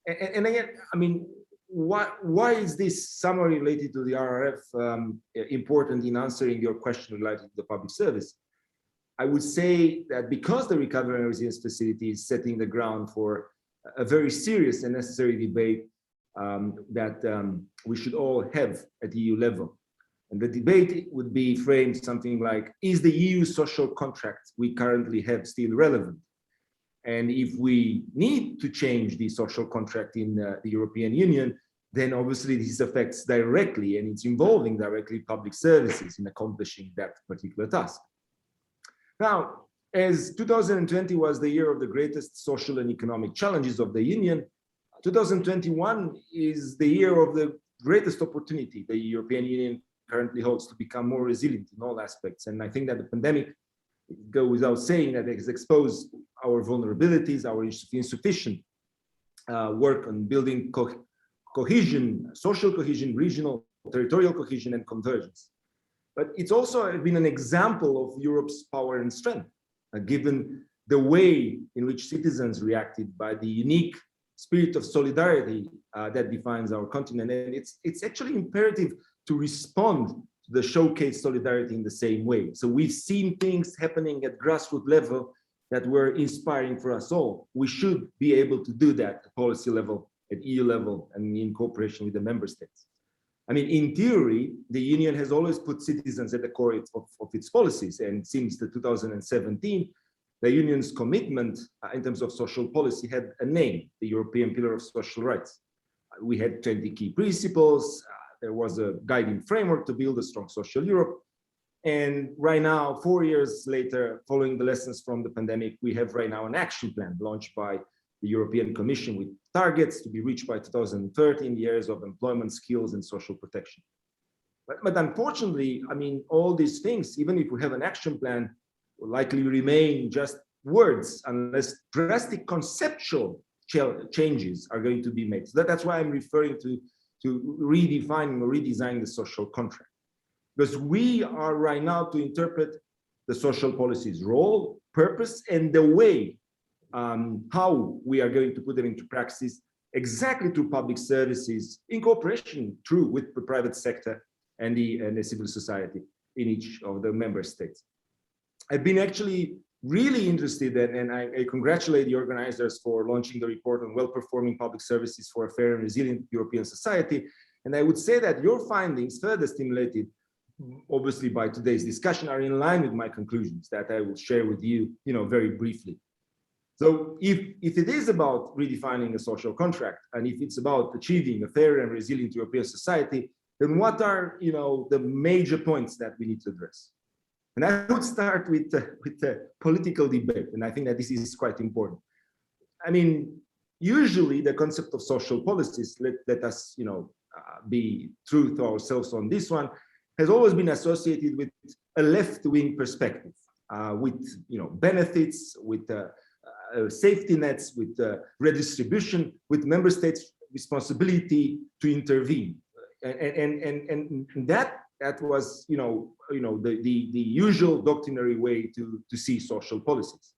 And again, I mean, why is this summary related to the RRF important in answering your question related to the public service? I would say that because the Recovery and Resilience Facility is setting the ground for a very serious and necessary debate that we should all have at EU level. And the debate would be framed something like, is the EU social contract we currently have still relevant? And if we need to change the social contract in the European Union, then obviously this affects directly, and it's involving directly public services in accomplishing that particular task. Now, as 2020 was the year of the greatest social and economic challenges of the Union, 2021 is the year of the greatest opportunity the European Union currently holds to become more resilient in all aspects. And I think that the pandemic, it goes without saying, that it has exposed our vulnerabilities, our insufficient work on building cohesion, social cohesion, regional, territorial cohesion, and convergence. But it's also been an example of Europe's power and strength, given the way in which citizens reacted by the unique spirit of solidarity that defines our continent. And it's actually imperative to respond to the showcase solidarity in the same way. So we've seen things happening at grassroots level that were inspiring for us all. We should be able to do that at policy level, at EU level, and in cooperation with the member states. I mean, in theory, the Union has always put citizens at the core of its policies. And since 2017, the Union's commitment in terms of social policy had a name, the European Pillar of Social Rights. We had 20 key principles. There was a guiding framework to build a strong social Europe. And right now, 4 years later, following the lessons from the pandemic, we have right now an action plan launched by the European Commission with targets to be reached by 2030 in the areas of employment, skills, and social protection. But unfortunately, I mean, all these things, even if we have an action plan, will likely remain just words unless drastic conceptual changes are going to be made. So that's why I'm referring to redefining or redesigning the social contract. Because we are right now to interpret the social policy's role, purpose, and the way how we are going to put them into practice exactly through public services in cooperation with the private sector and the civil society in each of the member states. I've been actually really interested and I congratulate the organizers for launching the report on well-performing public services for a fair and resilient European society. And I would say that your findings, further stimulated obviously by today's discussion, are in line with my conclusions that I will share with you, very briefly. So if it is about redefining a social contract, and if it's about achieving a fair and resilient European society, then what are the major points that we need to address? And I would start with the political debate, and I think that this is quite important. I mean, usually the concept of social policies, let us be true to ourselves on this one, has always been associated with a left-wing perspective. with benefits, with safety nets, with redistribution, with member states' responsibility to intervene, and that was the usual doctrinary way to see social policies.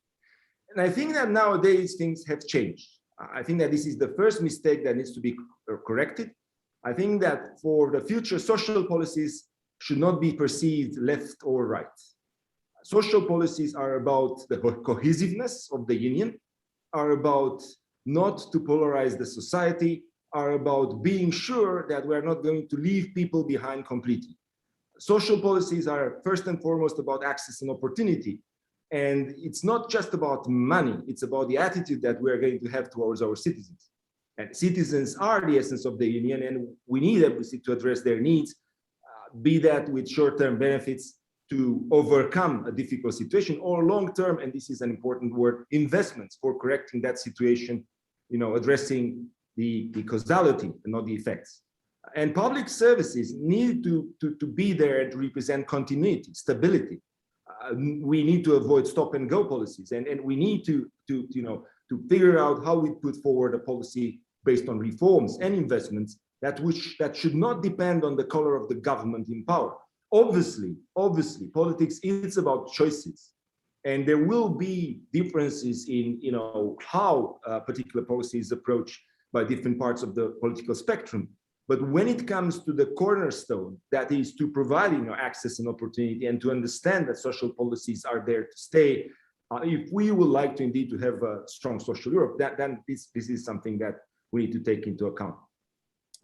And I think that nowadays things have changed. I think that this is the first mistake that needs to be corrected. I think that for the future, social policies should not be perceived left or right. Social policies are about the cohesiveness of the union, are about not to polarize the society, are about being sure that we are not going to leave people behind completely. Social policies are first and foremost about access and opportunity. And it's not just about money, it's about the attitude that we are going to have towards our citizens. And citizens are the essence of the union, and we need obviously to address their needs, be that with short-term benefits to overcome a difficult situation, or long-term, and this is an important word, investments for correcting that situation, addressing the causality and not the effects. And public services need to be there to represent continuity, stability. We need to avoid stop and go policies, and we need to figure out how we put forward a policy based on reforms and investments that should not depend on the color of the government in power. Obviously, politics is about choices, and there will be differences in how particular policy is approached by different parts of the political spectrum. But when it comes to the cornerstone, that is to providing access and opportunity, and to understand that social policies are there to stay, if we would like to indeed to have a strong social Europe, then this is something that we need to take into account.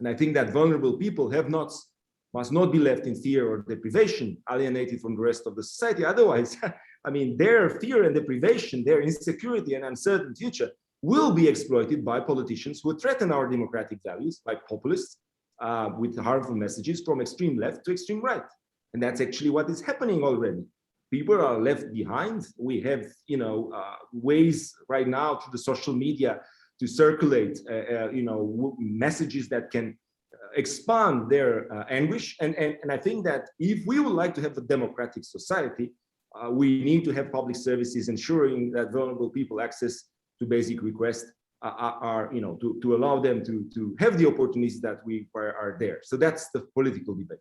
And I think that vulnerable people must not be left in fear or deprivation, alienated from the rest of the society. Otherwise, their fear and deprivation, their insecurity and uncertain future will be exploited by politicians who threaten our democratic values, like populists, with harmful messages from extreme left to extreme right. And that's actually what is happening already. People are left behind. We have, ways right now through the social media to circulate, messages that can expand their anguish. And I think that if we would like to have a democratic society, we need to have public services ensuring that vulnerable people access to basic requests to allow them to have the opportunities that are there. So that's the political debate.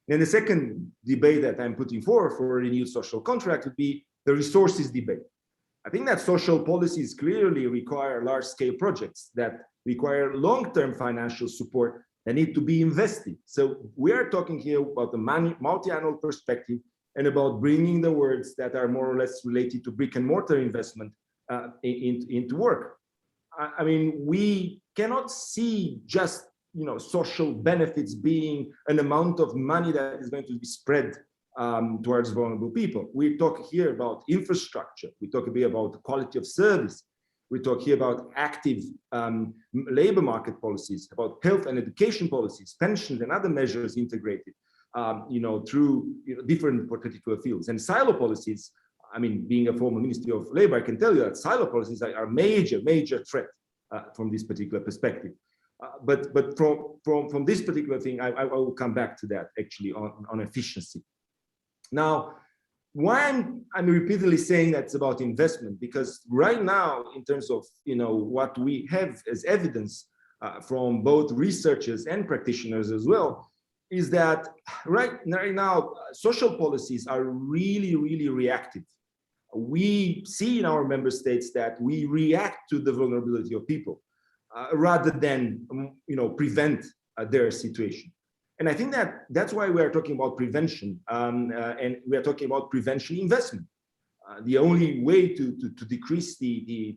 And the second debate that I'm putting forward for a renewed social contract would be the resources debate. I think that social policies clearly require large-scale projects that require long-term financial support that need to be invested. So we are talking here about the multi-annual perspective and about bringing the words that are more or less related to brick and mortar investment into work. We cannot see just social benefits being an amount of money that is going to be spread towards vulnerable people. We talk here about infrastructure. We talk a bit about the quality of service. We talk here about active labor market policies, about health and education policies, pensions and other measures integrated, through different particular fields. And silo policies, being a former Ministry of Labor, I can tell you that silo policies are a major threat from this particular perspective. But from this particular thing, I will come back to that actually on efficiency. Now, why I'm repeatedly saying that's about investment, because right now, in terms of what we have as evidence from both researchers and practitioners as well, is that right now social policies are really reactive. We see in our member states that we react to the vulnerability of people rather than prevent their situation. And I think that that's why we are talking about prevention, and we are talking about prevention investment. The only way to decrease the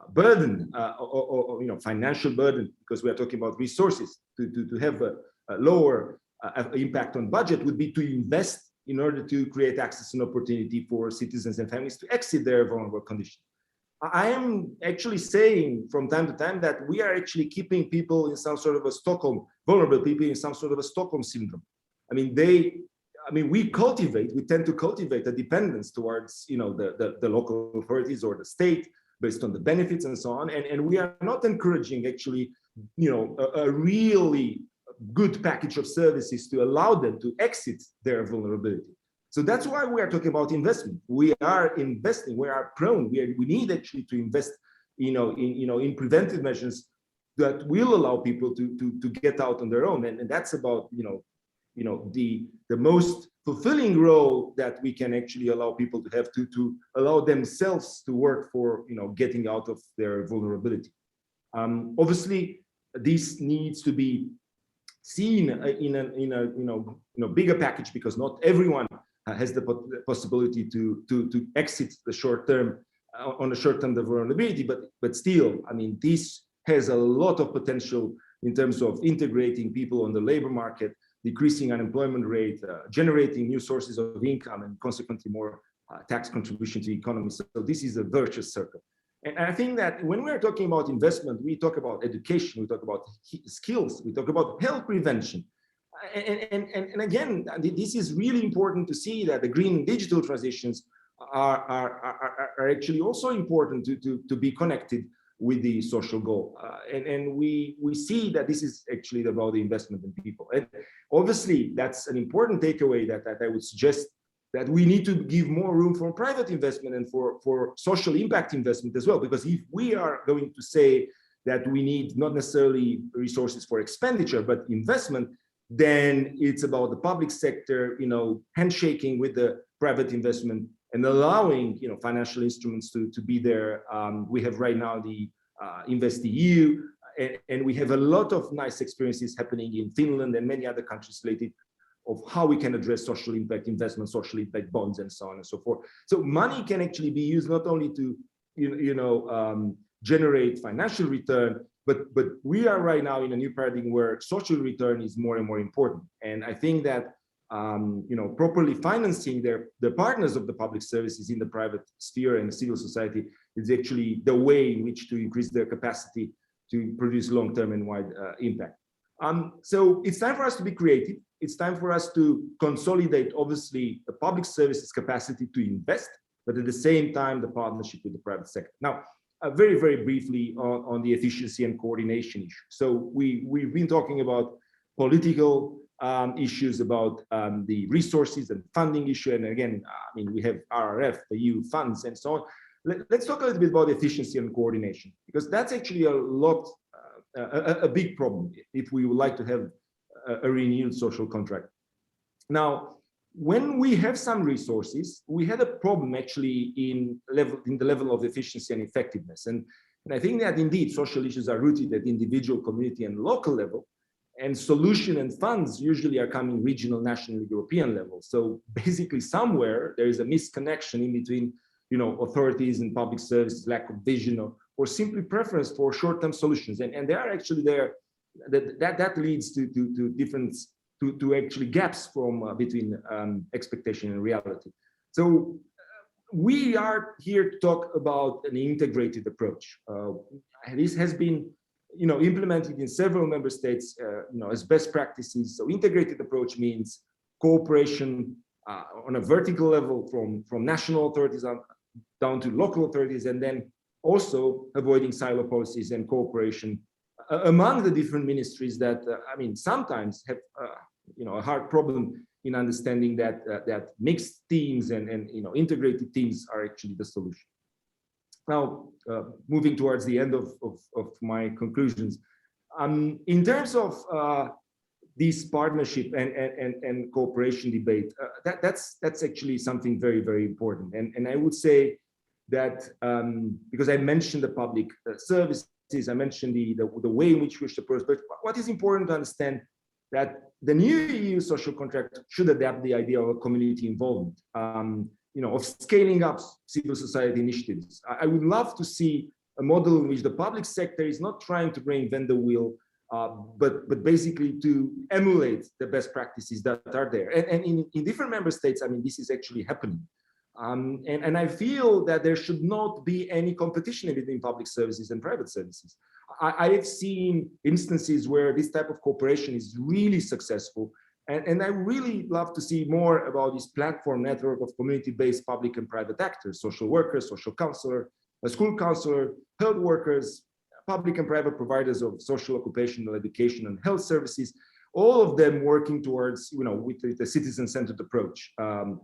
burden or financial burden, because we are talking about resources, to have a lower impact on budget, would be to invest in order to create access and opportunity for citizens and families to exit their vulnerable condition. I am actually saying from time to time that we are actually keeping people in some sort of a Stockholm, vulnerable people in some sort of a Stockholm syndrome. We tend to cultivate a dependence towards, the local authorities or the state based on the benefits and so on. And we are not encouraging actually, a really good package of services to allow them to exit their vulnerability. So that's why we are talking about investment. We are investing, we are prone, we need actually to invest, in preventive measures that will allow people to get out on their own. And that's about, the most fulfilling role that we can actually allow people to have to allow themselves to work for, getting out of their vulnerability. Obviously, this needs to be seen in a bigger package, because not everyone has the possibility to exit the short term on a short term vulnerability, but still, I mean, this has a lot of potential in terms of integrating people on the labor market, decreasing unemployment rate, generating new sources of income, and consequently more tax contribution to the economy. So this is a virtuous circle. And I think that when we are talking about investment, we talk about education, we talk about skills, we talk about health prevention. And again, this is really important to see that the green and digital transitions are actually also important to be connected with the social goal. And we see that this is actually about the investment in people. And obviously, that's an important takeaway that I would suggest, that we need to give more room for private investment and for social impact investment as well. Because if we are going to say that we need not necessarily resources for expenditure, but investment, then it's about the public sector, handshaking with the private investment and allowing, financial instruments to be there. We have right now the InvestEU, and we have a lot of nice experiences happening in Finland and many other countries related of how we can address social impact investment, social impact bonds, and so on and so forth. So money can actually be used not only to, generate financial return, but we are right now in a new paradigm where social return is more and more important. And I think that properly financing the partners of the public services in the private sphere and civil society is actually the way in which to increase their capacity to produce long-term and wide impact. So it's time for us to be creative. It's time for us to consolidate, obviously, the public services capacity to invest, but at the same time, the partnership with the private sector. Now, very, very briefly on the efficiency and coordination issue. So we've been talking about political issues, about the resources and funding issue. And again, I mean, we have RRF, the EU funds, and so on. Let's talk a little bit about efficiency and coordination, because that's actually a big problem if we would like to have a renewed social contract. Now, when we have some resources, we had a problem actually in the level of efficiency and effectiveness. And I think that indeed social issues are rooted at individual, community, and local level, and solution and funds usually are coming regional, national, European level. So basically somewhere there is a misconnection in between, authorities and public services, lack of vision, or simply preference for short-term solutions. And they are actually there, that leads to difference, to actually gaps from between expectation and reality. So we are here to talk about an integrated approach. This has been, implemented in several member states, as best practices. So integrated approach means cooperation on a vertical level from national authorities down to local authorities, and then also avoiding silo policies and cooperation among the different ministries that, sometimes have, a hard problem in understanding that mixed teams and integrated teams are actually the solution. Now, moving towards the end of my conclusions, in terms of this partnership and cooperation debate, that's actually something very, very important. And I would say that because I mentioned the public services, I mentioned the way in which we should approach, but what is important to understand that the new EU social contract should adapt the idea of a community involvement, of scaling up civil society initiatives. I would love to see a model in which the public sector is not trying to reinvent the wheel, but basically to emulate the best practices that are there. And in different member states, this is actually happening. And I feel that there should not be any competition between public services and private services. I have seen instances where this type of cooperation is really successful. And I really love to see more about this platform network of community-based public and private actors, social workers, social counselor, a school counselor, health workers, public and private providers of social, occupational, education, and health services, all of them working towards, with the citizen-centered approach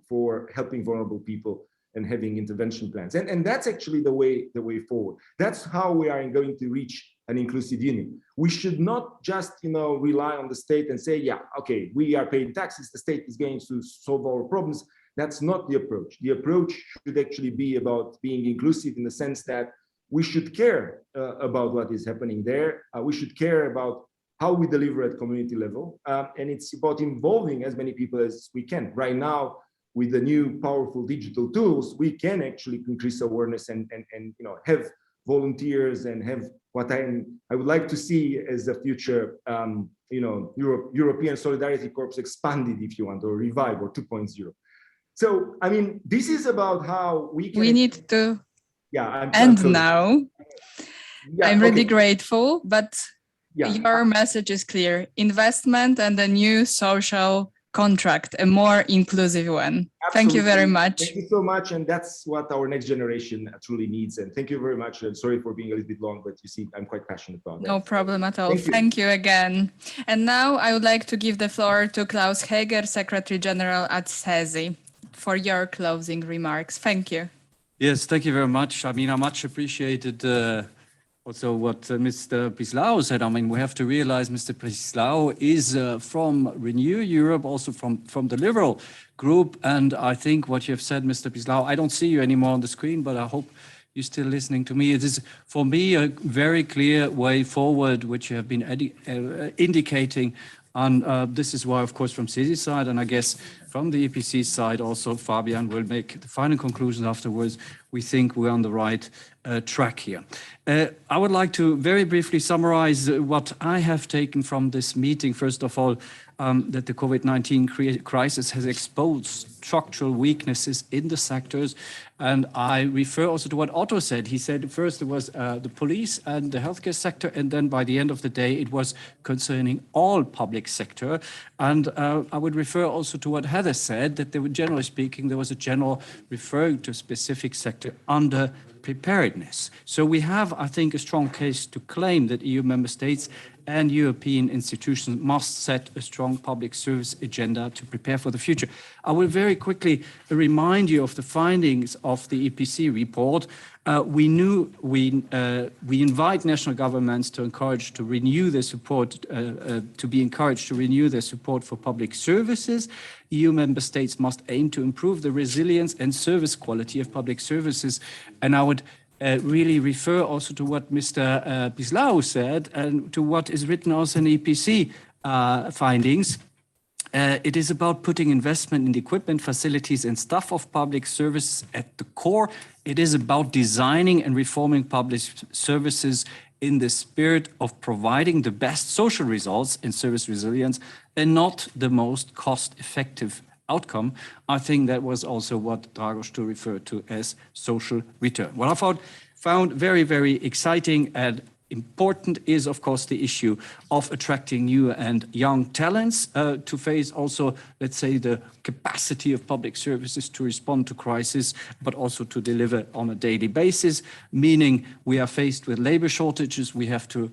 for helping vulnerable people and having intervention plans. And that's actually the way forward. That's how we are going to reach an inclusive union. We should not just, rely on the state and say, yeah, okay, we are paying taxes, the state is going to solve our problems. That's not the approach. The approach should actually be about being inclusive in the sense that we should care about what is happening there. We should care about how we deliver at community level. And it's about involving as many people as we can. Right now, with the new powerful digital tools, we can actually increase awareness and have volunteers and have what I would like to see as a future, European Solidarity Corps expanded, if you want, or revived, or 2.0. So, I mean, this is about how we can... We need to end now. Yeah, I'm really grateful, but your message is clear. Investment and a new social contract, a more inclusive one. Absolutely. Thank you very much. Thank you so much. And that's what our next generation truly needs. And thank you very much. And sorry for being a little bit long, but you see, I'm quite passionate about that. No problem at all. Thank you again. And now I would like to give the floor to Klaus Heger, Secretary General at CESI, for your closing remarks. Thank you. Yes, thank you very much. I mean, I much appreciated also what Mr. Pîslaru said. I mean, we have to realize Mr. Pîslaru is from Renew Europe, also from the Liberal group. And I think what you have said, Mr. Pîslaru, I don't see you anymore on the screen, but I hope you're still listening to me. It is, for me, a very clear way forward, which you have been indicating. And this is why, of course, from CESI side, and I guess from the EPC side also, Fabian will make the final conclusion afterwards. We think we're on the right track here. I would like to very briefly summarize what I have taken from this meeting. First of all, that the COVID-19 crisis has exposed structural weaknesses in the sectors. And I refer also to what Otto said. He said first it was the police and the healthcare sector, and then by the end of the day, it was concerning all public sector. And I would refer also to what Heather said, that there were, generally speaking, there was a general referring to a specific sector under preparedness. So we have, I think, a strong case to claim that EU member states and European institutions must set a strong public service agenda to prepare for the future. I will very quickly remind you of the findings of the EPC report. We invite national governments to encourage to renew their support, to be encouraged to renew their support for public services. EU member states must aim to improve the resilience and service quality of public services. And I would really refer also to what Mr. Pîslaru said and to what is written also in EPC findings. It is about putting investment in the equipment, facilities and staff of public services at the core. It is about designing and reforming public services in the spirit of providing the best social results in service resilience and not the most cost-effective outcome. I think that was also what Dragoș referred to as social return. What I found very, very exciting and important is, of course, the issue of attracting new and young talents to face also, let's say, the capacity of public services to respond to crisis, but also to deliver on a daily basis, meaning we are faced with labor shortages. We have to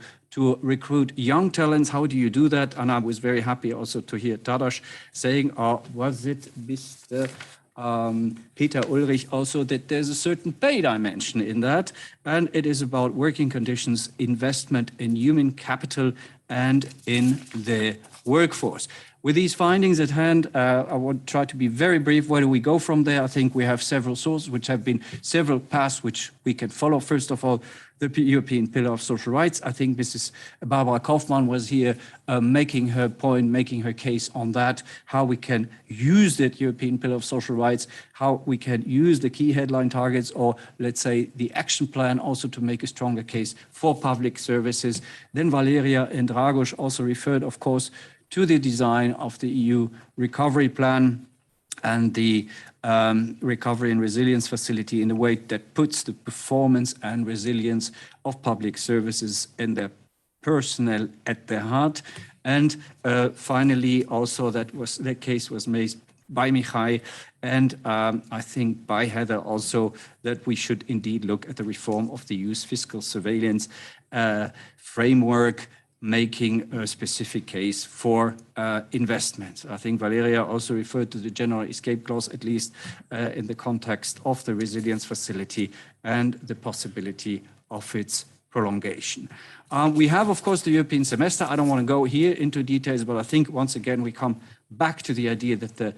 recruit young talents. How do you do that? And I was very happy also to hear Tadas saying, was it Mr. Peter Ulrich also, that there's a certain pay dimension in that, and it is about working conditions, investment in human capital and in the workforce. With these findings at hand, I want to try to be very brief. Where do we go from there? I think we have several sources, which have been several paths which we can follow. First of all, the European Pillar of Social Rights. I think Mrs. Barbara Kauffmann was here making her point, making her case on that, how we can use that European Pillar of Social Rights, how we can use the key headline targets, or let's say the action plan also to make a stronger case for public services. Then Valeria and Dragoș also referred, of course, to the design of the EU recovery plan and the recovery and resilience facility in a way that puts the performance and resilience of public services and their personnel at their heart. And finally, also that case was made by Mihai and I think by Heather also, that we should indeed look at the reform of the EU's fiscal surveillance framework making a specific case for investments. I think Valeria also referred to the general escape clause, at least in the context of the resilience facility and the possibility of its prolongation. We have, of course, the European semester. I don't want to go here into details, but I think once again we come back to the idea that the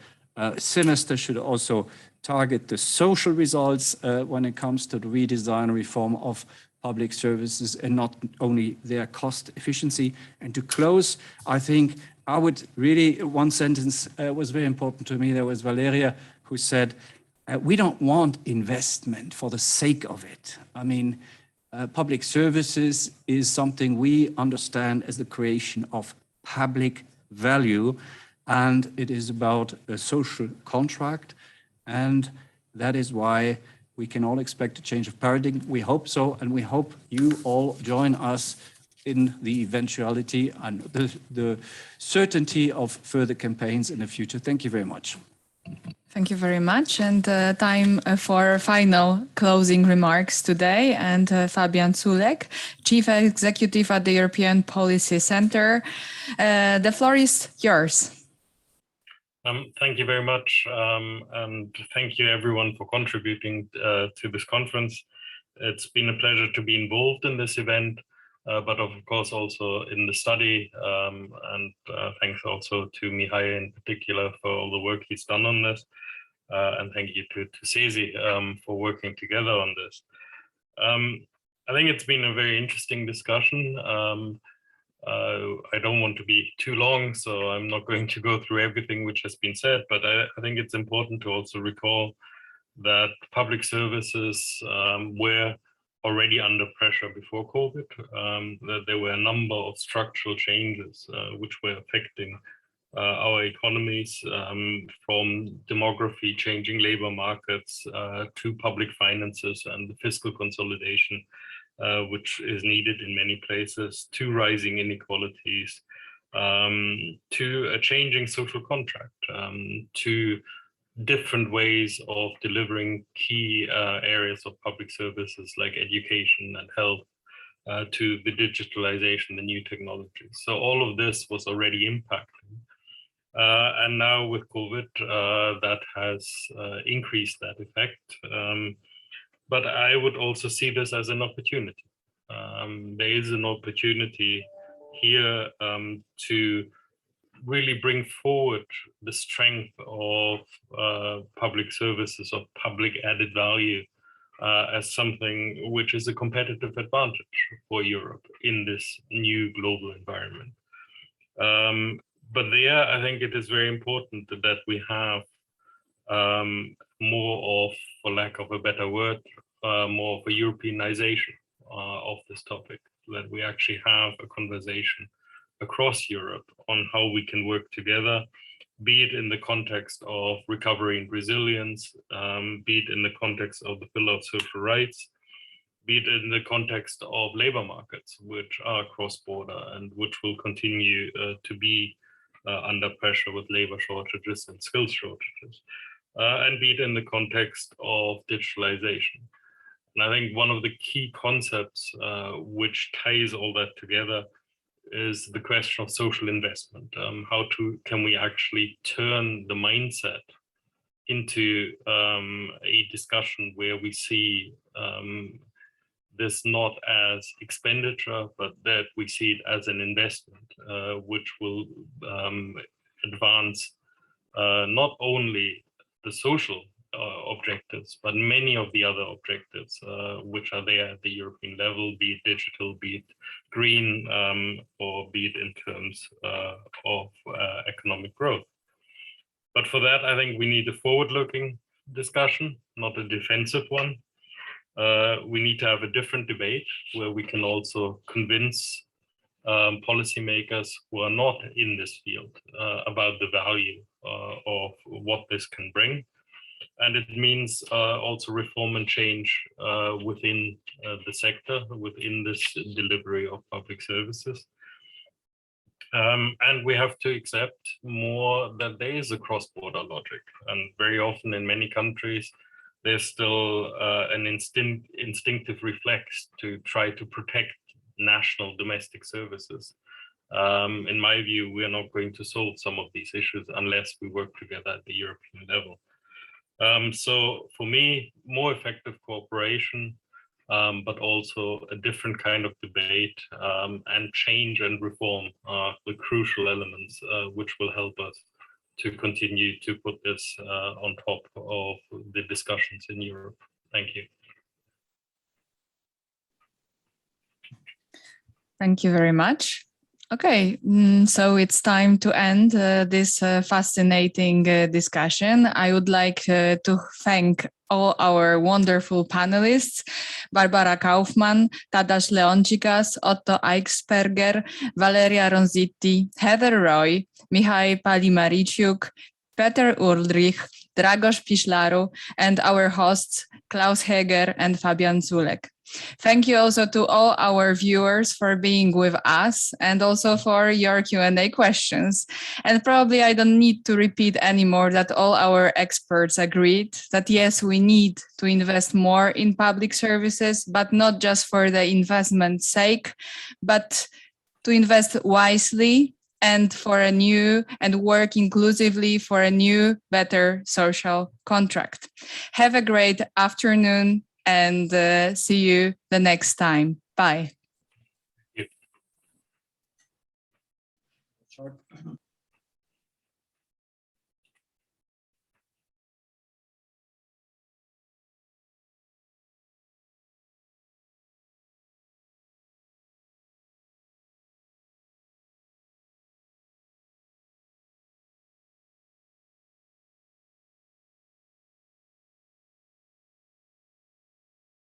semester should also target the social results when it comes to the redesign and reform of public services and not only their cost efficiency. And to close, I think I would really, one sentence was very important to me. There was Valeria who said, we don't want investment for the sake of it. I mean, public services is something we understand as the creation of public value, and it is about a social contract, and that is why we can all expect a change of paradigm. We hope so, and we hope you all join us in the eventuality and the certainty of further campaigns in the future. Thank you very much. Thank you very much. And time for final closing remarks today. And Fabian Zulek, Chief Executive at the European Policy Center. The floor is yours. Thank you very much, and thank you everyone for contributing to this conference. It's been a pleasure to be involved in this event, but of course also in the study, and thanks also to Mihai in particular for all the work he's done on this, and thank you to CESI for working together on this. I think it's been a very interesting discussion. I don't want to be too long, so I'm not going to go through everything which has been said, but I think it's important to also recall that public services were already under pressure before COVID, that there were a number of structural changes which were affecting our economies, from demography, changing labor markets, to public finances and the fiscal consolidation, which is needed in many places, to rising inequalities, to a changing social contract, to different ways of delivering key areas of public services like education and health, to the digitalization, the new technologies. So all of this was already impacting. And now with COVID, that has increased that effect. But I would also see this as an opportunity. There is an opportunity here to really bring forward the strength of public services, of public added value, as something which is a competitive advantage for Europe in this new global environment. But there, I think it is very important that we have more of, for lack of a better word, more of a Europeanization of this topic, that we actually have a conversation across Europe on how we can work together, be it in the context of recovery and resilience, be it in the context of the pillar of social rights, be it in the context of labor markets, which are cross-border and which will continue to be under pressure with labor shortages and skills shortages, and be it in the context of digitalization. And I think one of the key concepts which ties all that together is the question of social investment. Can we actually turn the mindset into a discussion where we see this not as expenditure, but that we see it as an investment, which will advance not only the social objectives, but many of the other objectives which are there at the European level, be it digital, be it green, or be it in terms of economic growth. But for that, I think we need a forward-looking discussion, not a defensive one. We need to have a different debate where we can also convince policymakers who are not in this field about the value of what this can bring. And it means also reform and change within the sector, within this delivery of public services. And we have to accept more that there is a cross-border logic. And very often in many countries, there's still an instinctive reflex to try to protect national domestic services. In my view, we are not going to solve some of these issues unless we work together at the European level. So for me, more effective cooperation, but also a different kind of debate, and change and reform are the crucial elements which will help us to continue to put this on top of the discussions in Europe. Thank you. Thank you very much. Okay, so it's time to end this fascinating discussion. I would like to thank all our wonderful panelists, Barbara Kauffmann, Tadas Leončikas, Otto Aiglsperger, Valeria Ronzitti, Heather Roy, Mihai Palimariciuc, Peter Ulrich, Dragoș Pîslaru, and our hosts, Klaus Heger and Fabian Zulek. Thank you also to all our viewers for being with us and also for your Q&A questions. And probably I don't need to repeat anymore that all our experts agreed that yes, we need to invest more in public services, but not just for the investment's sake, but to invest wisely and for a new and work inclusively for a new, better social contract. Have a great afternoon and see you the next time. Bye. Short.